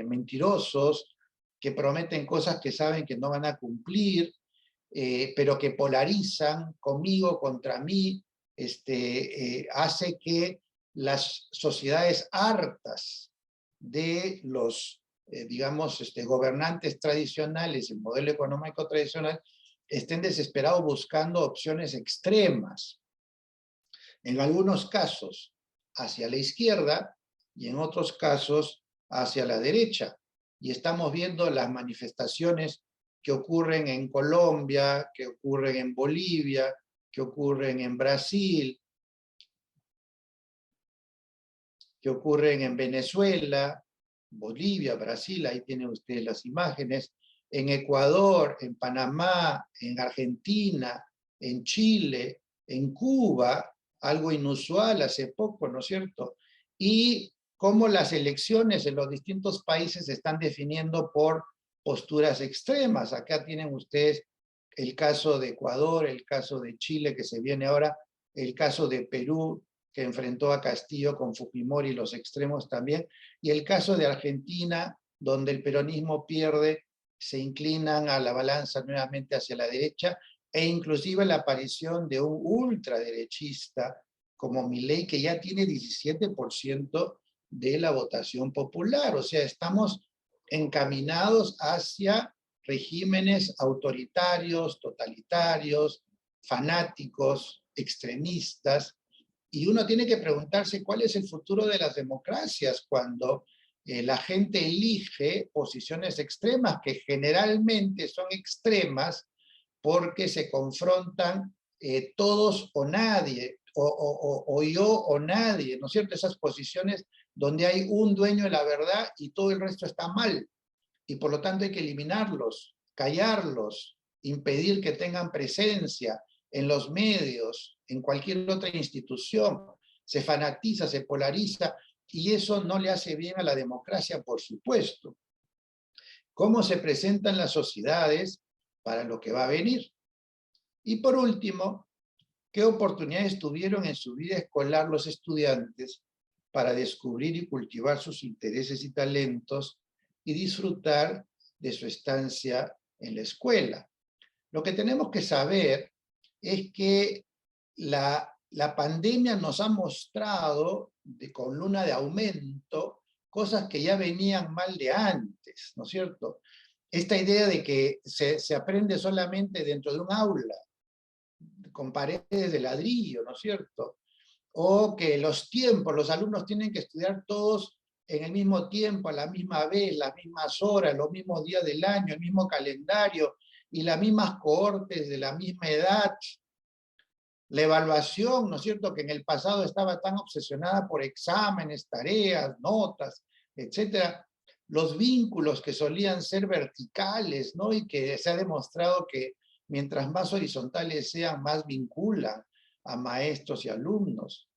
mentirosos, que prometen cosas que saben que no van a cumplir, pero que polarizan conmigo, contra mí, hace que las sociedades hartas de los, digamos, gobernantes tradicionales, el modelo económico tradicional, estén desesperados buscando opciones extremas. En algunos casos hacia la izquierda y en otros casos hacia la derecha. Y estamos viendo las manifestaciones que ocurren en Colombia, que ocurren en Bolivia, que ocurren en Brasil, que ocurren en Venezuela, Bolivia, Brasil, ahí tienen ustedes las imágenes, en Ecuador, en Panamá, en Argentina, en Chile, en Cuba, algo inusual hace poco, ¿no es cierto? Y cómo las elecciones en los distintos países se están definiendo por posturas extremas. Acá tienen ustedes el caso de Ecuador, el caso de Chile que se viene ahora, el caso de Perú, que enfrentó a Castillo con Fujimori, los extremos también, y el caso de Argentina, donde el peronismo pierde, se inclinan a la balanza nuevamente hacia la derecha, e inclusive la aparición de un ultraderechista como Milei, que ya tiene 17% de la votación popular. O sea, estamos encaminados hacia regímenes autoritarios, totalitarios, fanáticos, extremistas, y uno tiene que preguntarse cuál es el futuro de las democracias cuando la gente elige posiciones extremas, que generalmente son extremas porque se confrontan todos o nadie, o yo o nadie, ¿no es cierto? Esas posiciones donde hay un dueño de la verdad y todo el resto está mal, y por lo tanto hay que eliminarlos, callarlos, impedir que tengan presencia en los medios, en cualquier otra institución. Se fanatiza, se polariza, y eso no le hace bien a la democracia, por supuesto. ¿Cómo se presentan las sociedades para lo que va a venir? Y por último, ¿qué oportunidades tuvieron en su vida escolar los estudiantes para descubrir y cultivar sus intereses y talentos y disfrutar de su estancia en la escuela? Lo que tenemos que saber es que la pandemia nos ha mostrado con luna de aumento cosas que ya venían mal de antes, ¿no es cierto? Esta idea de que se aprende solamente dentro de un aula, con paredes de ladrillo, ¿no es cierto? O que los alumnos tienen que estudiar todos en el mismo tiempo, a la misma vez, las mismas horas, los mismos días del año, el mismo calendario y las mismas cohortes de la misma edad. La evaluación, ¿no es cierto?, que en el pasado estaba tan obsesionada por exámenes, tareas, notas, etcétera. Los vínculos que solían ser verticales, ¿no? Y que se ha demostrado que mientras más horizontales sean, más vinculan a maestros y alumnos.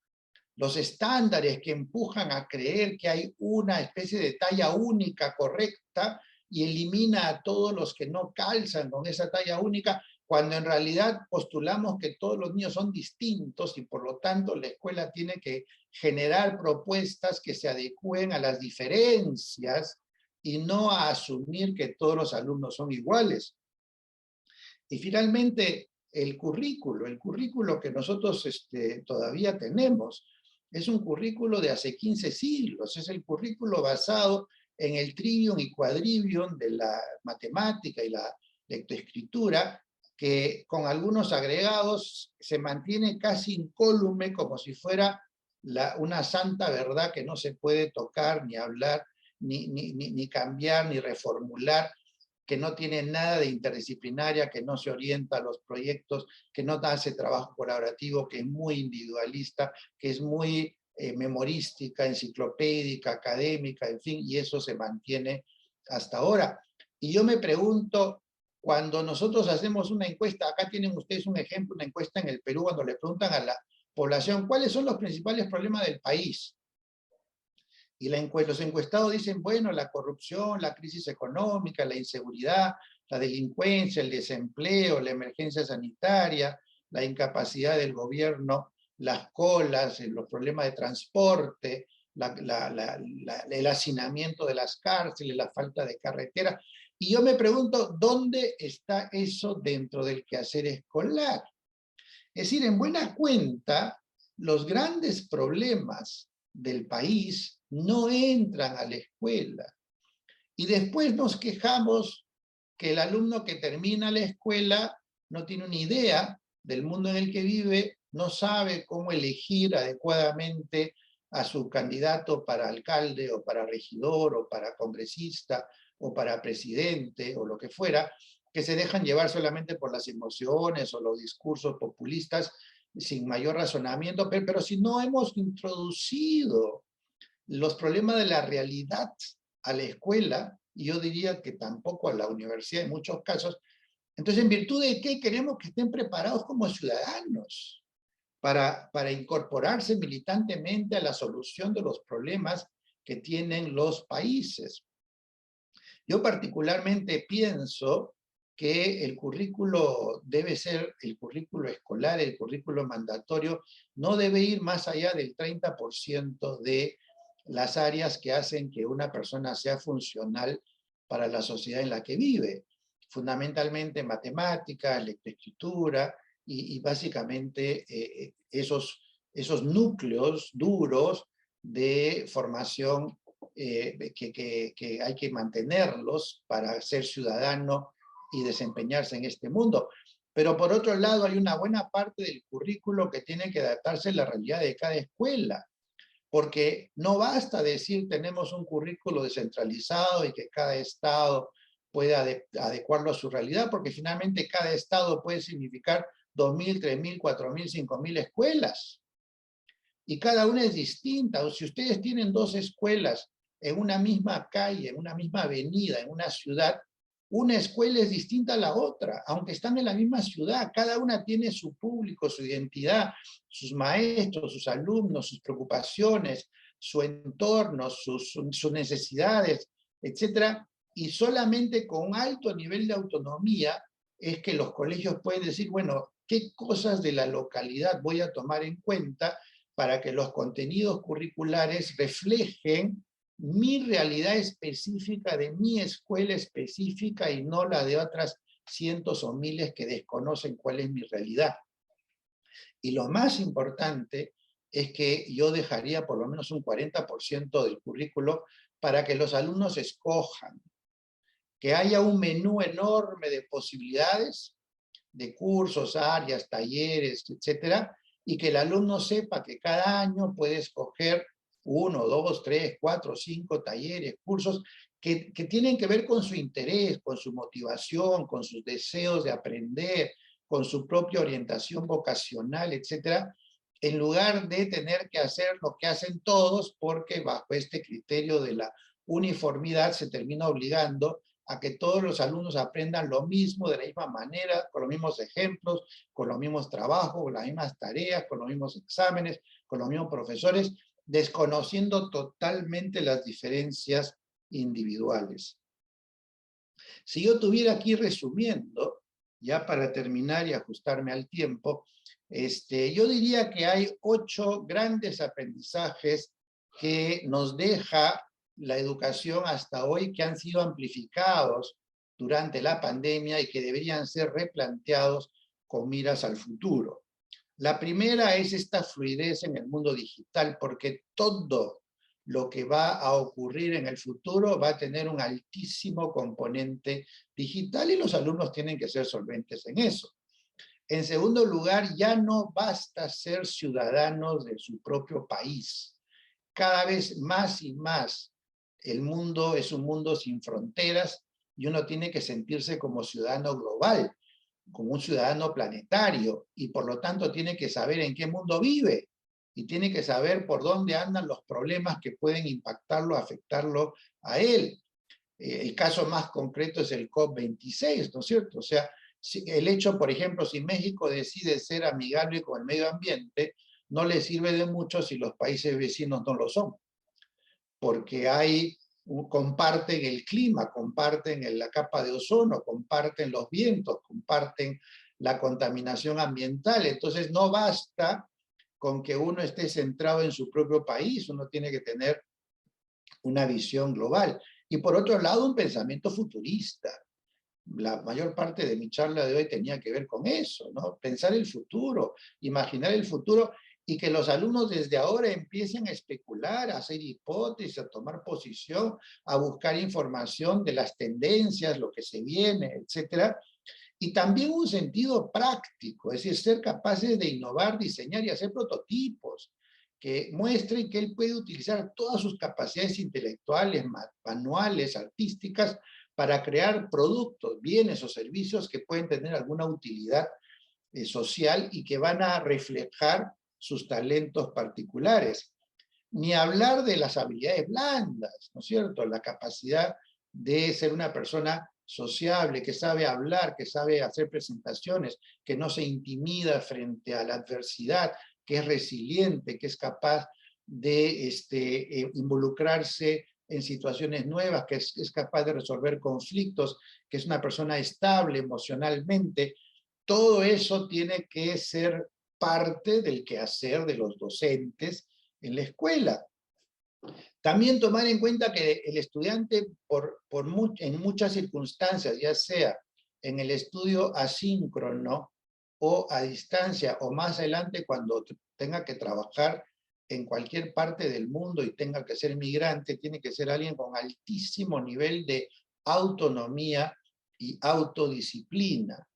Los estándares que empujan a creer que hay una especie de talla única correcta y elimina a todos los que no calzan con esa talla única, cuando en realidad postulamos que todos los niños son distintos y por lo tanto la escuela tiene que generar propuestas que se adecúen a las diferencias y no a asumir que todos los alumnos son iguales. Y finalmente, el currículo que nosotros todavía tenemos, es un currículo de hace 15 siglos, es el currículo basado en el trivium y quadrivium de la matemática y la lectoescritura, que con algunos agregados se mantiene casi incólume como si fuera una santa verdad que no se puede tocar, ni hablar, ni cambiar, ni reformular, que no tiene nada de interdisciplinaria, que no se orienta a los proyectos, que no hace trabajo colaborativo, que es muy individualista, que es muy memorística, enciclopédica, académica, en fin, y eso se mantiene hasta ahora. Y yo me pregunto, cuando nosotros hacemos una encuesta, acá tienen ustedes un ejemplo, una encuesta en el Perú, cuando le preguntan a la población, ¿cuáles son los principales problemas del país? Y los encuestados dicen, bueno, la corrupción, la crisis económica, la inseguridad, la delincuencia, el desempleo, la emergencia sanitaria, la incapacidad del gobierno, las colas, los problemas de transporte, el hacinamiento de las cárceles, la falta de carretera. Y yo me pregunto, ¿dónde está eso dentro del quehacer escolar? Es decir, en buena cuenta, los grandes problemas del país no entran a la escuela. Y después nos quejamos que el alumno que termina la escuela no tiene una idea del mundo en el que vive, no sabe cómo elegir adecuadamente a su candidato para alcalde o para regidor o para congresista o para presidente o lo que fuera, que se dejan llevar solamente por las emociones o los discursos populistas sin mayor razonamiento, pero si no hemos introducido los problemas de la realidad a la escuela, y yo diría que tampoco a la universidad en muchos casos, entonces ¿en virtud de qué queremos que estén preparados como ciudadanos para incorporarse militantemente a la solución de los problemas que tienen los países? Yo particularmente pienso que el currículo debe ser, el currículo escolar, el currículo mandatorio, no debe ir más allá del 30% de las áreas que hacen que una persona sea funcional para la sociedad en la que vive. Fundamentalmente matemáticas, lectoescritura y básicamente esos núcleos duros de formación que hay que mantenerlos para ser ciudadano y desempeñarse en este mundo. Pero por otro lado, hay una buena parte del currículo que tiene que adaptarse a la realidad de cada escuela, porque no basta decir tenemos un currículo descentralizado y que cada estado pueda adecuarlo a su realidad, porque finalmente cada estado puede significar 2.000, 3.000, 4.000, 5.000 escuelas. Y cada una es distinta. O si ustedes tienen dos escuelas en una misma calle, en una misma avenida, en una ciudad, una escuela es distinta a la otra, aunque están en la misma ciudad. Cada una tiene su público, su identidad, sus maestros, sus alumnos, sus preocupaciones, su entorno, sus necesidades, etc. Y solamente con un alto nivel de autonomía es que los colegios pueden decir, bueno, ¿qué cosas de la localidad voy a tomar en cuenta para que los contenidos curriculares reflejen mi realidad específica de mi escuela específica y no la de otras cientos o miles que desconocen cuál es mi realidad? Y lo más importante es que yo dejaría por lo menos un 40% del currículo para que los alumnos escojan, que haya un menú enorme de posibilidades, de cursos, áreas, talleres, etcétera, y que el alumno sepa que cada año puede escoger 1, 2, 3, 4, 5 talleres, cursos que tienen que ver con su interés, con su motivación, con sus deseos de aprender, con su propia orientación vocacional, etcétera, en lugar de tener que hacer lo que hacen todos, porque bajo este criterio de la uniformidad se termina obligando a que todos los alumnos aprendan lo mismo, de la misma manera, con los mismos ejemplos, con los mismos trabajos, con las mismas tareas, con los mismos exámenes, con los mismos profesores, desconociendo totalmente las diferencias individuales. Si yo tuviera aquí resumiendo, ya para terminar y ajustarme al tiempo, yo diría que hay 8 grandes aprendizajes que nos deja la educación hasta hoy, que han sido amplificados durante la pandemia y que deberían ser replanteados con miras al futuro. La primera es esta fluidez en el mundo digital, porque todo lo que va a ocurrir en el futuro va a tener un altísimo componente digital y los alumnos tienen que ser solventes en eso. En segundo lugar, ya no basta ser ciudadanos de su propio país. Cada vez más y más el mundo es un mundo sin fronteras y uno tiene que sentirse como ciudadano global, como un ciudadano planetario, y por lo tanto tiene que saber en qué mundo vive y tiene que saber por dónde andan los problemas que pueden impactarlo, afectarlo a él. El caso más concreto es el COP26, ¿no es cierto? O sea, el hecho, por ejemplo, si México decide ser amigable con el medio ambiente, no le sirve de mucho si los países vecinos no lo son, porque comparten el clima, comparten la capa de ozono, comparten los vientos, comparten la contaminación ambiental. Entonces no basta con que uno esté centrado en su propio país, uno tiene que tener una visión global. Y por otro lado, un pensamiento futurista. La mayor parte de mi charla de hoy tenía que ver con eso, ¿no? Pensar el futuro, imaginar el futuro y que los alumnos desde ahora empiecen a especular, a hacer hipótesis, a tomar posición, a buscar información de las tendencias, lo que se viene, etcétera. Y también un sentido práctico, es decir, ser capaces de innovar, diseñar y hacer prototipos que muestren que él puede utilizar todas sus capacidades intelectuales, manuales, artísticas, para crear productos, bienes o servicios que pueden tener alguna utilidad social y que van a reflejar sus talentos particulares. Ni hablar de las habilidades blandas, ¿no es cierto? La capacidad de ser una persona sociable, que sabe hablar, que sabe hacer presentaciones, que no se intimida frente a la adversidad, que es resiliente, que es capaz de involucrarse en situaciones nuevas, que es capaz de resolver conflictos, que es una persona estable emocionalmente. Todo eso tiene que ser parte del quehacer de los docentes en la escuela. También tomar en cuenta que el estudiante, en muchas circunstancias, ya sea en el estudio asíncrono o a distancia, o más adelante cuando tenga que trabajar en cualquier parte del mundo y tenga que ser migrante, tiene que ser alguien con altísimo nivel de autonomía y autodisciplina.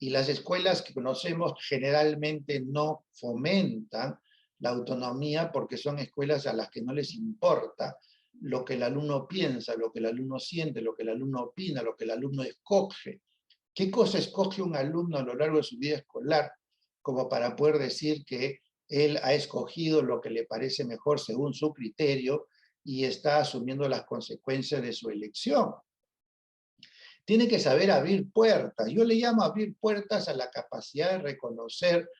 Y las escuelas que conocemos generalmente no fomentan la autonomía porque son escuelas a las que no les importa lo que el alumno piensa, lo que el alumno siente, lo que el alumno opina, lo que el alumno escoge. ¿Qué cosa escoge un alumno a lo largo de su vida escolar como para poder decir que él ha escogido lo que le parece mejor según su criterio y está asumiendo las consecuencias de su elección? Tiene que saber abrir puertas. Yo le llamo abrir puertas a la capacidad de reconocer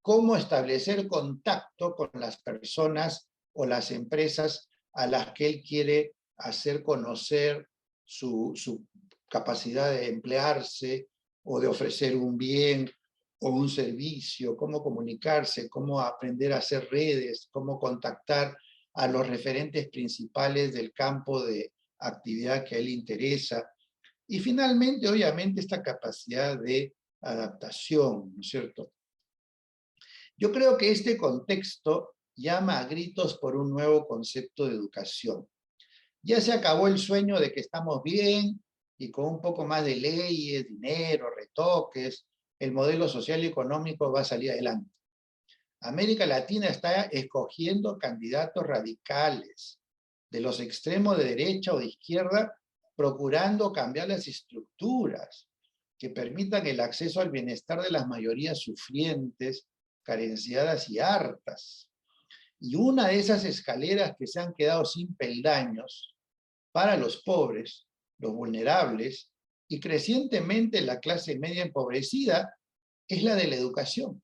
cómo establecer contacto con las personas o las empresas a las que él quiere hacer conocer su capacidad de emplearse o de ofrecer un bien o un servicio, cómo comunicarse, cómo aprender a hacer redes, cómo contactar a los referentes principales del campo de actividad que a él interesa. Y finalmente, obviamente, esta capacidad de adaptación, ¿no es cierto? Yo creo que este contexto llama a gritos por un nuevo concepto de educación. Ya se acabó el sueño de que estamos bien y con un poco más de leyes, dinero, retoques, el modelo social y económico va a salir adelante. América Latina está escogiendo candidatos radicales, de los extremos de derecha o de izquierda, procurando cambiar las estructuras que permitan el acceso al bienestar de las mayorías sufrientes, carenciadas y hartas. Y una de esas escaleras que se han quedado sin peldaños para los pobres, los vulnerables y crecientemente la clase media empobrecida es la de la educación,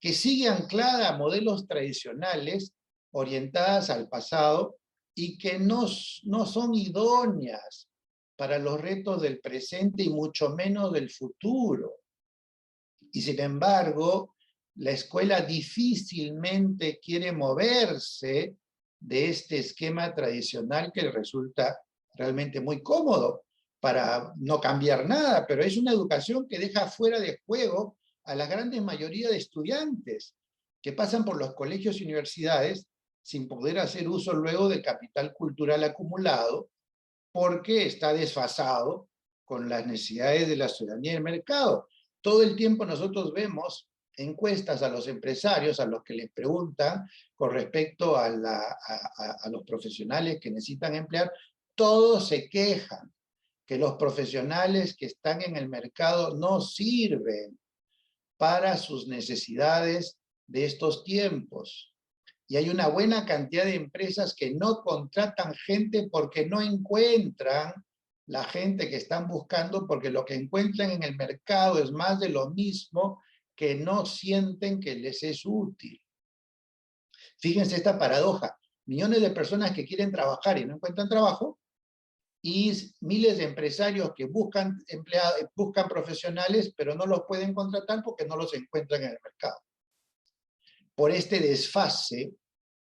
que sigue anclada a modelos tradicionales orientadas al pasado y que no son idóneas para los retos del presente y mucho menos del futuro. Y sin embargo, la escuela difícilmente quiere moverse de este esquema tradicional que le resulta realmente muy cómodo para no cambiar nada, pero es una educación que deja fuera de juego a la gran mayoría de estudiantes que pasan por los colegios y universidades sin poder hacer uso luego del capital cultural acumulado porque está desfasado con las necesidades de la ciudadanía y el mercado. Todo el tiempo nosotros vemos encuestas a los empresarios, a los que les preguntan con respecto a los profesionales que necesitan emplear, todos se quejan que los profesionales que están en el mercado no sirven para sus necesidades de estos tiempos. Y hay una buena cantidad de empresas que no contratan gente porque no encuentran la gente que están buscando, porque lo que encuentran en el mercado es más de lo mismo que no sienten que les es útil. Fíjense esta paradoja. Millones de personas que quieren trabajar y no encuentran trabajo, y miles de empresarios que buscan buscan profesionales, pero no los pueden contratar porque no los encuentran en el mercado. Por este desfase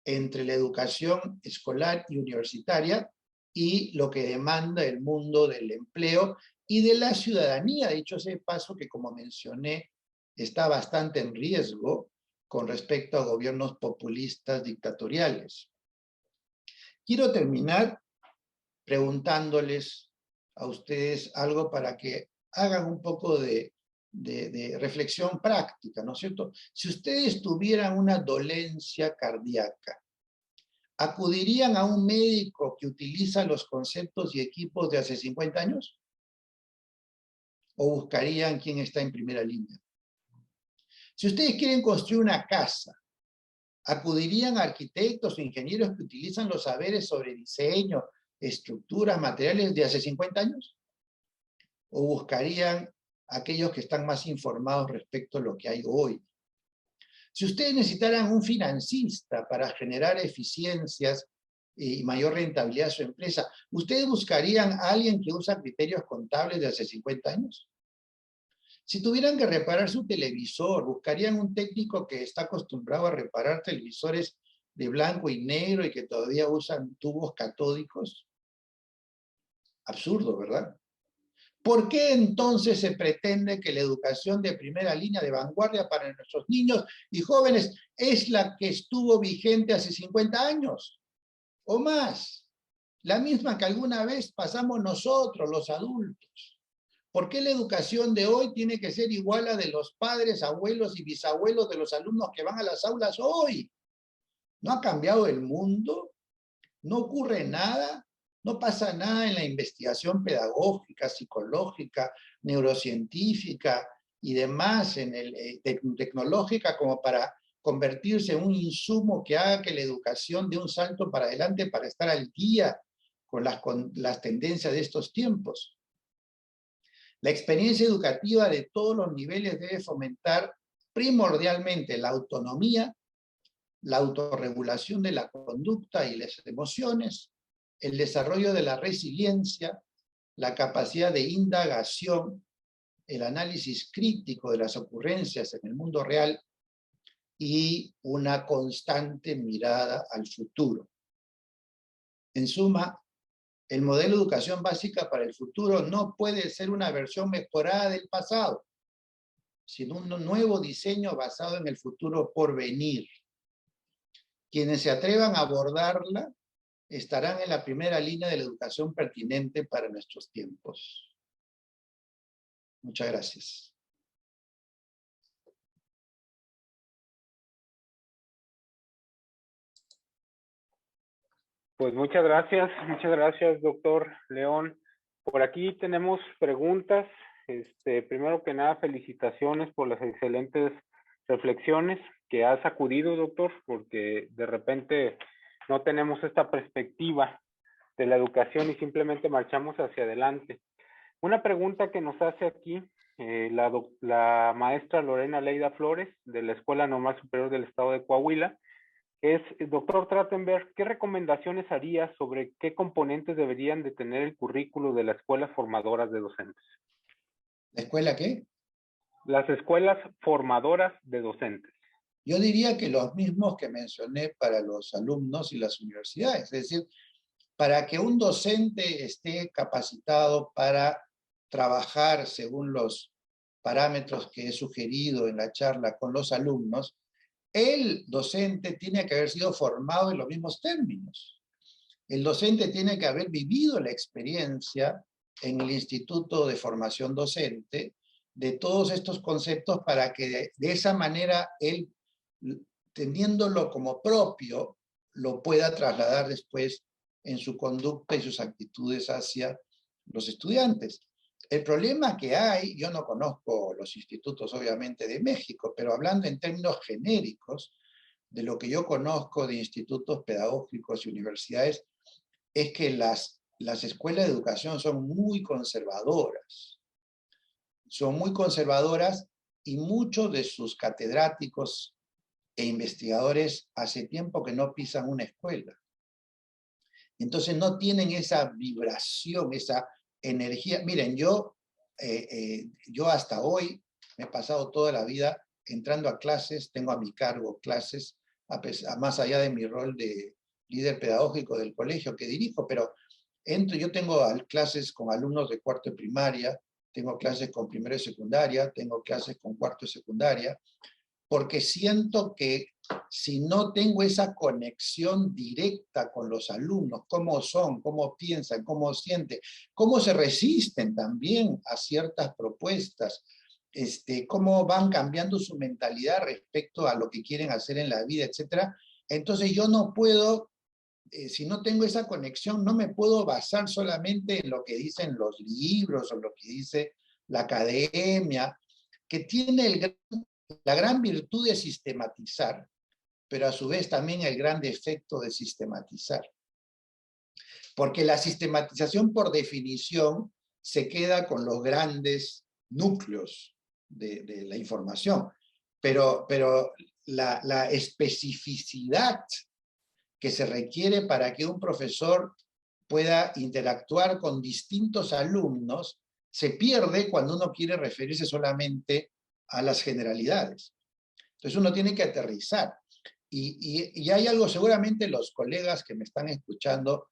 entre la educación escolar y universitaria y lo que demanda el mundo del empleo y de la ciudadanía. Dicho ese paso que, como mencioné, está bastante en riesgo con respecto a gobiernos populistas dictatoriales. Quiero terminar preguntándoles a ustedes algo para que hagan un poco de reflexión práctica, ¿no es cierto? Si ustedes tuvieran una dolencia cardíaca, ¿acudirían a un médico que utiliza los conceptos y equipos de hace 50 años? ¿O buscarían quién está en primera línea? Si ustedes quieren construir una casa, ¿acudirían a arquitectos o ingenieros que utilizan los saberes sobre diseño, estructuras, materiales de hace 50 años? ¿O buscarían aquellos que están más informados respecto a lo que hay hoy? Si ustedes necesitaran un financista para generar eficiencias y mayor rentabilidad a su empresa, ¿ustedes buscarían a alguien que usa criterios contables de hace 50 años? Si tuvieran que reparar su televisor, ¿buscarían un técnico que está acostumbrado a reparar televisores de blanco y negro y que todavía usan tubos catódicos? Absurdo, ¿verdad? ¿Por qué entonces se pretende que la educación de primera línea de vanguardia para nuestros niños y jóvenes es la que estuvo vigente hace 50 años o más? La misma que alguna vez pasamos nosotros, los adultos. ¿Por qué la educación de hoy tiene que ser igual a de los padres, abuelos y bisabuelos de los alumnos que van a las aulas hoy? ¿No ha cambiado el mundo? ¿No ocurre nada? ¿No pasa nada en la investigación pedagógica, psicológica, neurocientífica y demás, tecnológica, como para convertirse en un insumo que haga que la educación dé un salto para adelante para estar al día con las tendencias de estos tiempos? La experiencia educativa de todos los niveles debe fomentar primordialmente la autonomía, la autorregulación de la conducta y las emociones, el desarrollo de la resiliencia, la capacidad de indagación, el análisis crítico de las ocurrencias en el mundo real y una constante mirada al futuro. En suma, el modelo de educación básica para el futuro no puede ser una versión mejorada del pasado, sino un nuevo diseño basado en el futuro por venir. Quienes se atrevan a abordarla estarán en la primera línea de la educación pertinente para nuestros tiempos. Muchas gracias. Pues muchas gracias, doctor León. Por aquí tenemos preguntas. Primero que nada, felicitaciones por las excelentes reflexiones que ha sacudido, doctor, porque de repente no tenemos esta perspectiva de la educación y simplemente marchamos hacia adelante. Una pregunta que nos hace aquí la maestra Lorena Leida Flores, de la Escuela Normal Superior del Estado de Coahuila, es, doctor Trachtenberg, ¿qué recomendaciones haría sobre qué componentes deberían de tener el currículo de las escuelas formadoras de docentes? ¿La escuela qué? Las escuelas formadoras de docentes. Yo diría que los mismos que mencioné para los alumnos y las universidades, es decir, para que un docente esté capacitado para trabajar según los parámetros que he sugerido en la charla con los alumnos, el docente tiene que haber sido formado en los mismos términos. El docente tiene que haber vivido la experiencia en el Instituto de Formación Docente de todos estos conceptos para que de esa manera él, teniéndolo como propio, lo pueda trasladar después en su conducta y sus actitudes hacia los estudiantes. El problema que hay, yo no conozco los institutos obviamente de México, pero hablando en términos genéricos, de lo que yo conozco de institutos pedagógicos y universidades, es que las escuelas de educación son muy conservadoras. Son muy conservadoras y muchos de sus catedráticos e investigadores hace tiempo que no pisan una escuela. Entonces no tienen esa vibración, esa energía. Miren, yo hasta hoy me he pasado toda la vida entrando a clases, tengo a mi cargo clases, más allá de mi rol de líder pedagógico del colegio que dirijo, pero yo tengo clases con alumnos de cuarto de primaria, tengo clases con primero de secundaria, tengo clases con cuarto de secundaria, porque siento que si no tengo esa conexión directa con los alumnos, cómo son, cómo piensan, cómo sienten, cómo se resisten también a ciertas propuestas, cómo van cambiando su mentalidad respecto a lo que quieren hacer en la vida, etc. Entonces yo no puedo, si no tengo esa conexión, no me puedo basar solamente en lo que dicen los libros o lo que dice la academia, que tiene la gran virtud de sistematizar, pero a su vez también el gran defecto de sistematizar. Porque la sistematización, por definición, se queda con los grandes núcleos de la información, pero la especificidad que se requiere para que un profesor pueda interactuar con distintos alumnos se pierde cuando uno quiere referirse solamente a las generalidades. Entonces uno tiene que aterrizar. Y hay algo, seguramente los colegas que me están escuchando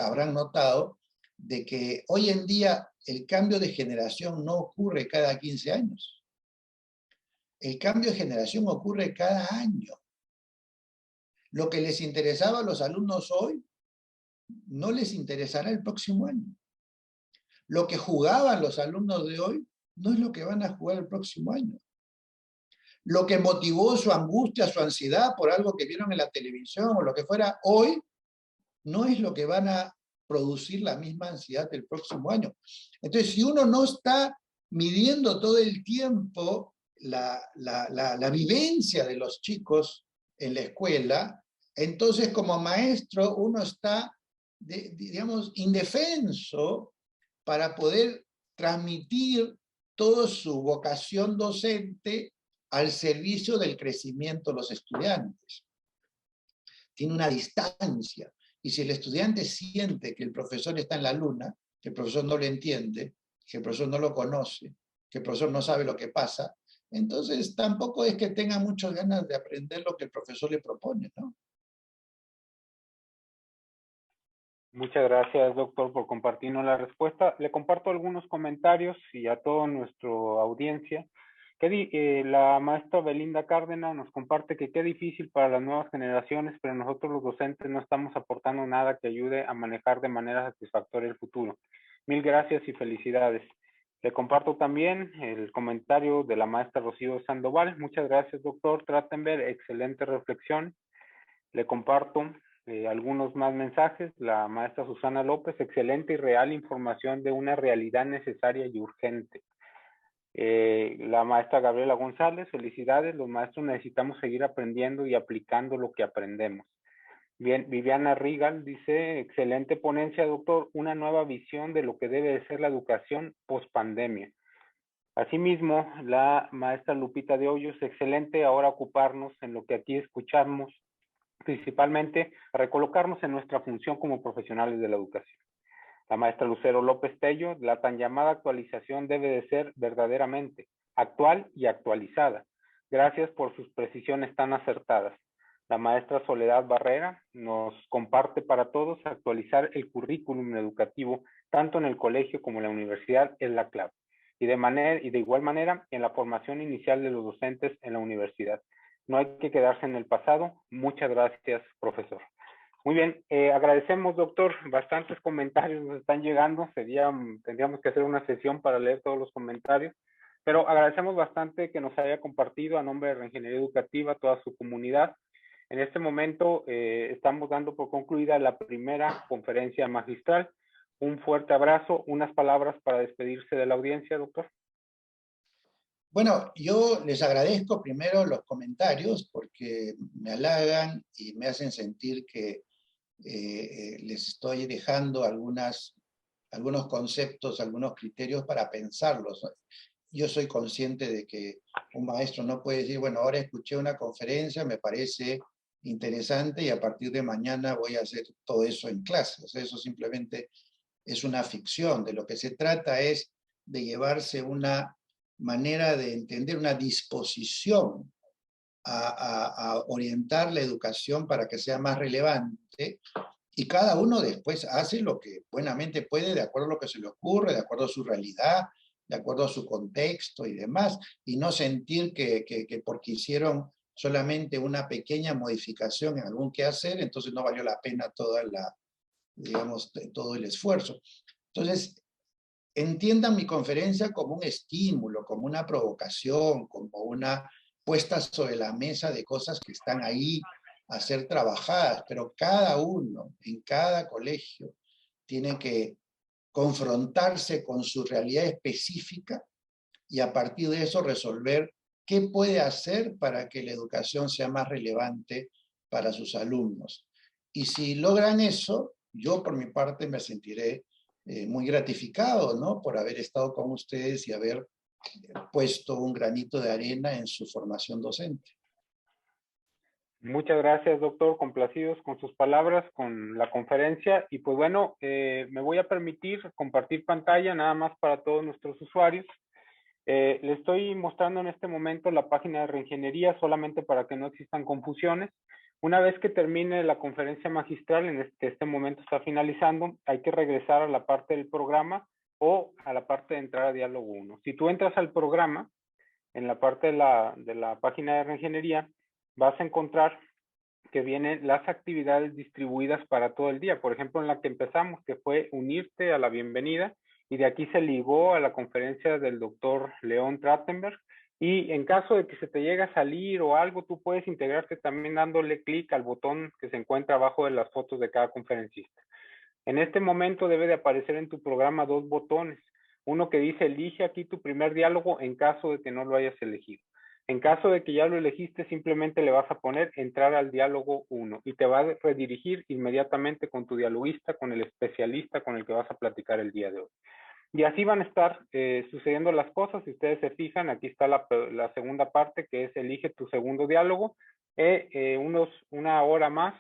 habrán notado, de que hoy en día el cambio de generación no ocurre cada 15 años. El cambio de generación ocurre cada año. Lo que les interesaba a los alumnos hoy, no les interesará el próximo año. Lo que jugaban los alumnos de hoy, no es lo que van a jugar el próximo año. Lo que motivó su angustia, su ansiedad por algo que vieron en la televisión o lo que fuera, hoy no es lo que van a producir la misma ansiedad del próximo año. Entonces, si uno no está midiendo todo el tiempo la vivencia de los chicos en la escuela, entonces como maestro uno está, digamos, indefenso para poder transmitir toda su vocación docente al servicio del crecimiento de los estudiantes. Tiene una distancia. Y si el estudiante siente que el profesor está en la luna, que el profesor no lo entiende, que el profesor no lo conoce, que el profesor no sabe lo que pasa, entonces tampoco es que tenga muchas ganas de aprender lo que el profesor le propone, ¿no? Muchas gracias, doctor, por compartirnos la respuesta. Le comparto algunos comentarios y a toda nuestra audiencia. La maestra Belinda Cárdenas nos comparte que qué difícil para las nuevas generaciones, pero nosotros los docentes no estamos aportando nada que ayude a manejar de manera satisfactoria el futuro. Mil gracias y felicidades. Le comparto también el comentario de la maestra Rocío Sandoval. Muchas gracias, doctor Trachtenberg. Excelente reflexión. Le comparto algunos más mensajes. La maestra Susana López, excelente y real información de una realidad necesaria y urgente. La maestra Gabriela González, felicidades, los maestros necesitamos seguir aprendiendo y aplicando lo que aprendemos. Bien, Viviana Rigal dice, excelente ponencia, doctor, una nueva visión de lo que debe de ser la educación post-pandemia. Asimismo, la maestra Lupita de Hoyos, excelente ahora ocuparnos en lo que aquí escuchamos, principalmente recolocarnos en nuestra función como profesionales de la educación. La maestra Lucero López Tello, la tan llamada actualización debe de ser verdaderamente actual y actualizada. Gracias por sus precisiones tan acertadas. La maestra Soledad Barrera nos comparte para todos actualizar el currículum educativo, tanto en el colegio como en la universidad, es la clave. Y de igual manera en la formación inicial de los docentes en la universidad. No hay que quedarse en el pasado. Muchas gracias, profesor. Muy bien, agradecemos, doctor. Bastantes comentarios nos están llegando. Tendríamos que hacer una sesión para leer todos los comentarios, pero agradecemos bastante que nos haya compartido a nombre de Reingeniería Educativa toda su comunidad. En este momento estamos dando por concluida la primera conferencia magistral. Un fuerte abrazo, unas palabras para despedirse de la audiencia, doctor. Bueno, yo les agradezco primero los comentarios porque me halagan y me hacen sentir que les estoy dejando algunos conceptos, algunos criterios para pensarlos. Yo soy consciente de que un maestro no puede decir, bueno, ahora escuché una conferencia, me parece interesante y a partir de mañana voy a hacer todo eso en clase. O sea, eso simplemente es una ficción. De lo que se trata es de llevarse una manera de entender, una disposición a orientar la educación para que sea más relevante, y cada uno después hace lo que buenamente puede de acuerdo a lo que se le ocurre, de acuerdo a su realidad, de acuerdo a su contexto y demás, y no sentir que porque hicieron solamente una pequeña modificación en algún quehacer, entonces no valió la pena toda digamos, todo el esfuerzo. Entonces, entiendan mi conferencia como un estímulo, como una provocación, como una puesta sobre la mesa de cosas que están ahí a ser trabajadas, pero cada uno, en cada colegio, tiene que confrontarse con su realidad específica y a partir de eso resolver qué puede hacer para que la educación sea más relevante para sus alumnos. Y si logran eso, yo por mi parte me sentiré muy gratificado, ¿no? Por haber estado con ustedes y haber puesto un granito de arena en su formación docente. Muchas gracias, doctor. Complacidos con sus palabras, con la conferencia. Y pues bueno, me voy a permitir compartir pantalla nada más para todos nuestros usuarios. Le estoy mostrando en este momento la página de Reingeniería solamente para que no existan confusiones. Una vez que termine la conferencia magistral, en este momento está finalizando, hay que regresar a la parte del programa o a la parte de entrar a Diálogo 1. Si tú entras al programa, en la parte de la página de Reingeniería, vas a encontrar que vienen las actividades distribuidas para todo el día. Por ejemplo, en la que empezamos, que fue unirte a la bienvenida, y de aquí se ligó a la conferencia del doctor León Trachtenberg. Y en caso de que se te llegue a salir o algo, tú puedes integrarte también dándole clic al botón que se encuentra abajo de las fotos de cada conferencista. En este momento debe de aparecer en tu programa dos botones. Uno que dice elige aquí tu primer diálogo en caso de que no lo hayas elegido. En caso de que ya lo elegiste, simplemente le vas a poner entrar al diálogo 1 y te va a redirigir inmediatamente con tu dialoguista, con el especialista con el que vas a platicar el día de hoy. Y así van a estar sucediendo las cosas. Si ustedes se fijan, aquí está la segunda parte, que es elige tu segundo diálogo. Una hora más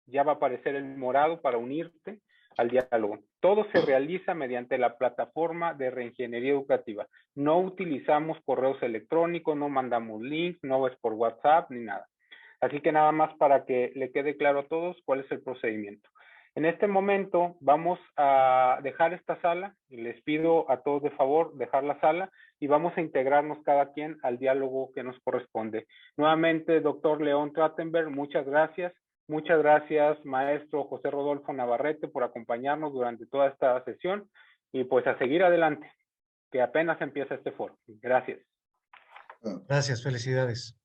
ya va a aparecer el morado para unirte al diálogo. Todo se realiza mediante la plataforma de Reingeniería Educativa. No utilizamos correos electrónicos, no mandamos links, no es por WhatsApp ni nada. Así que nada más para que le quede claro a todos cuál es el procedimiento. En este momento vamos a dejar esta sala y les pido a todos de favor dejar la sala y vamos a integrarnos cada quien al diálogo que nos corresponde. Nuevamente, doctor León Trachtenberg, muchas gracias. Muchas gracias, maestro José Rodolfo Navarrete, por acompañarnos durante toda esta sesión y pues a seguir adelante, que apenas empieza este foro. Gracias. Gracias, felicidades.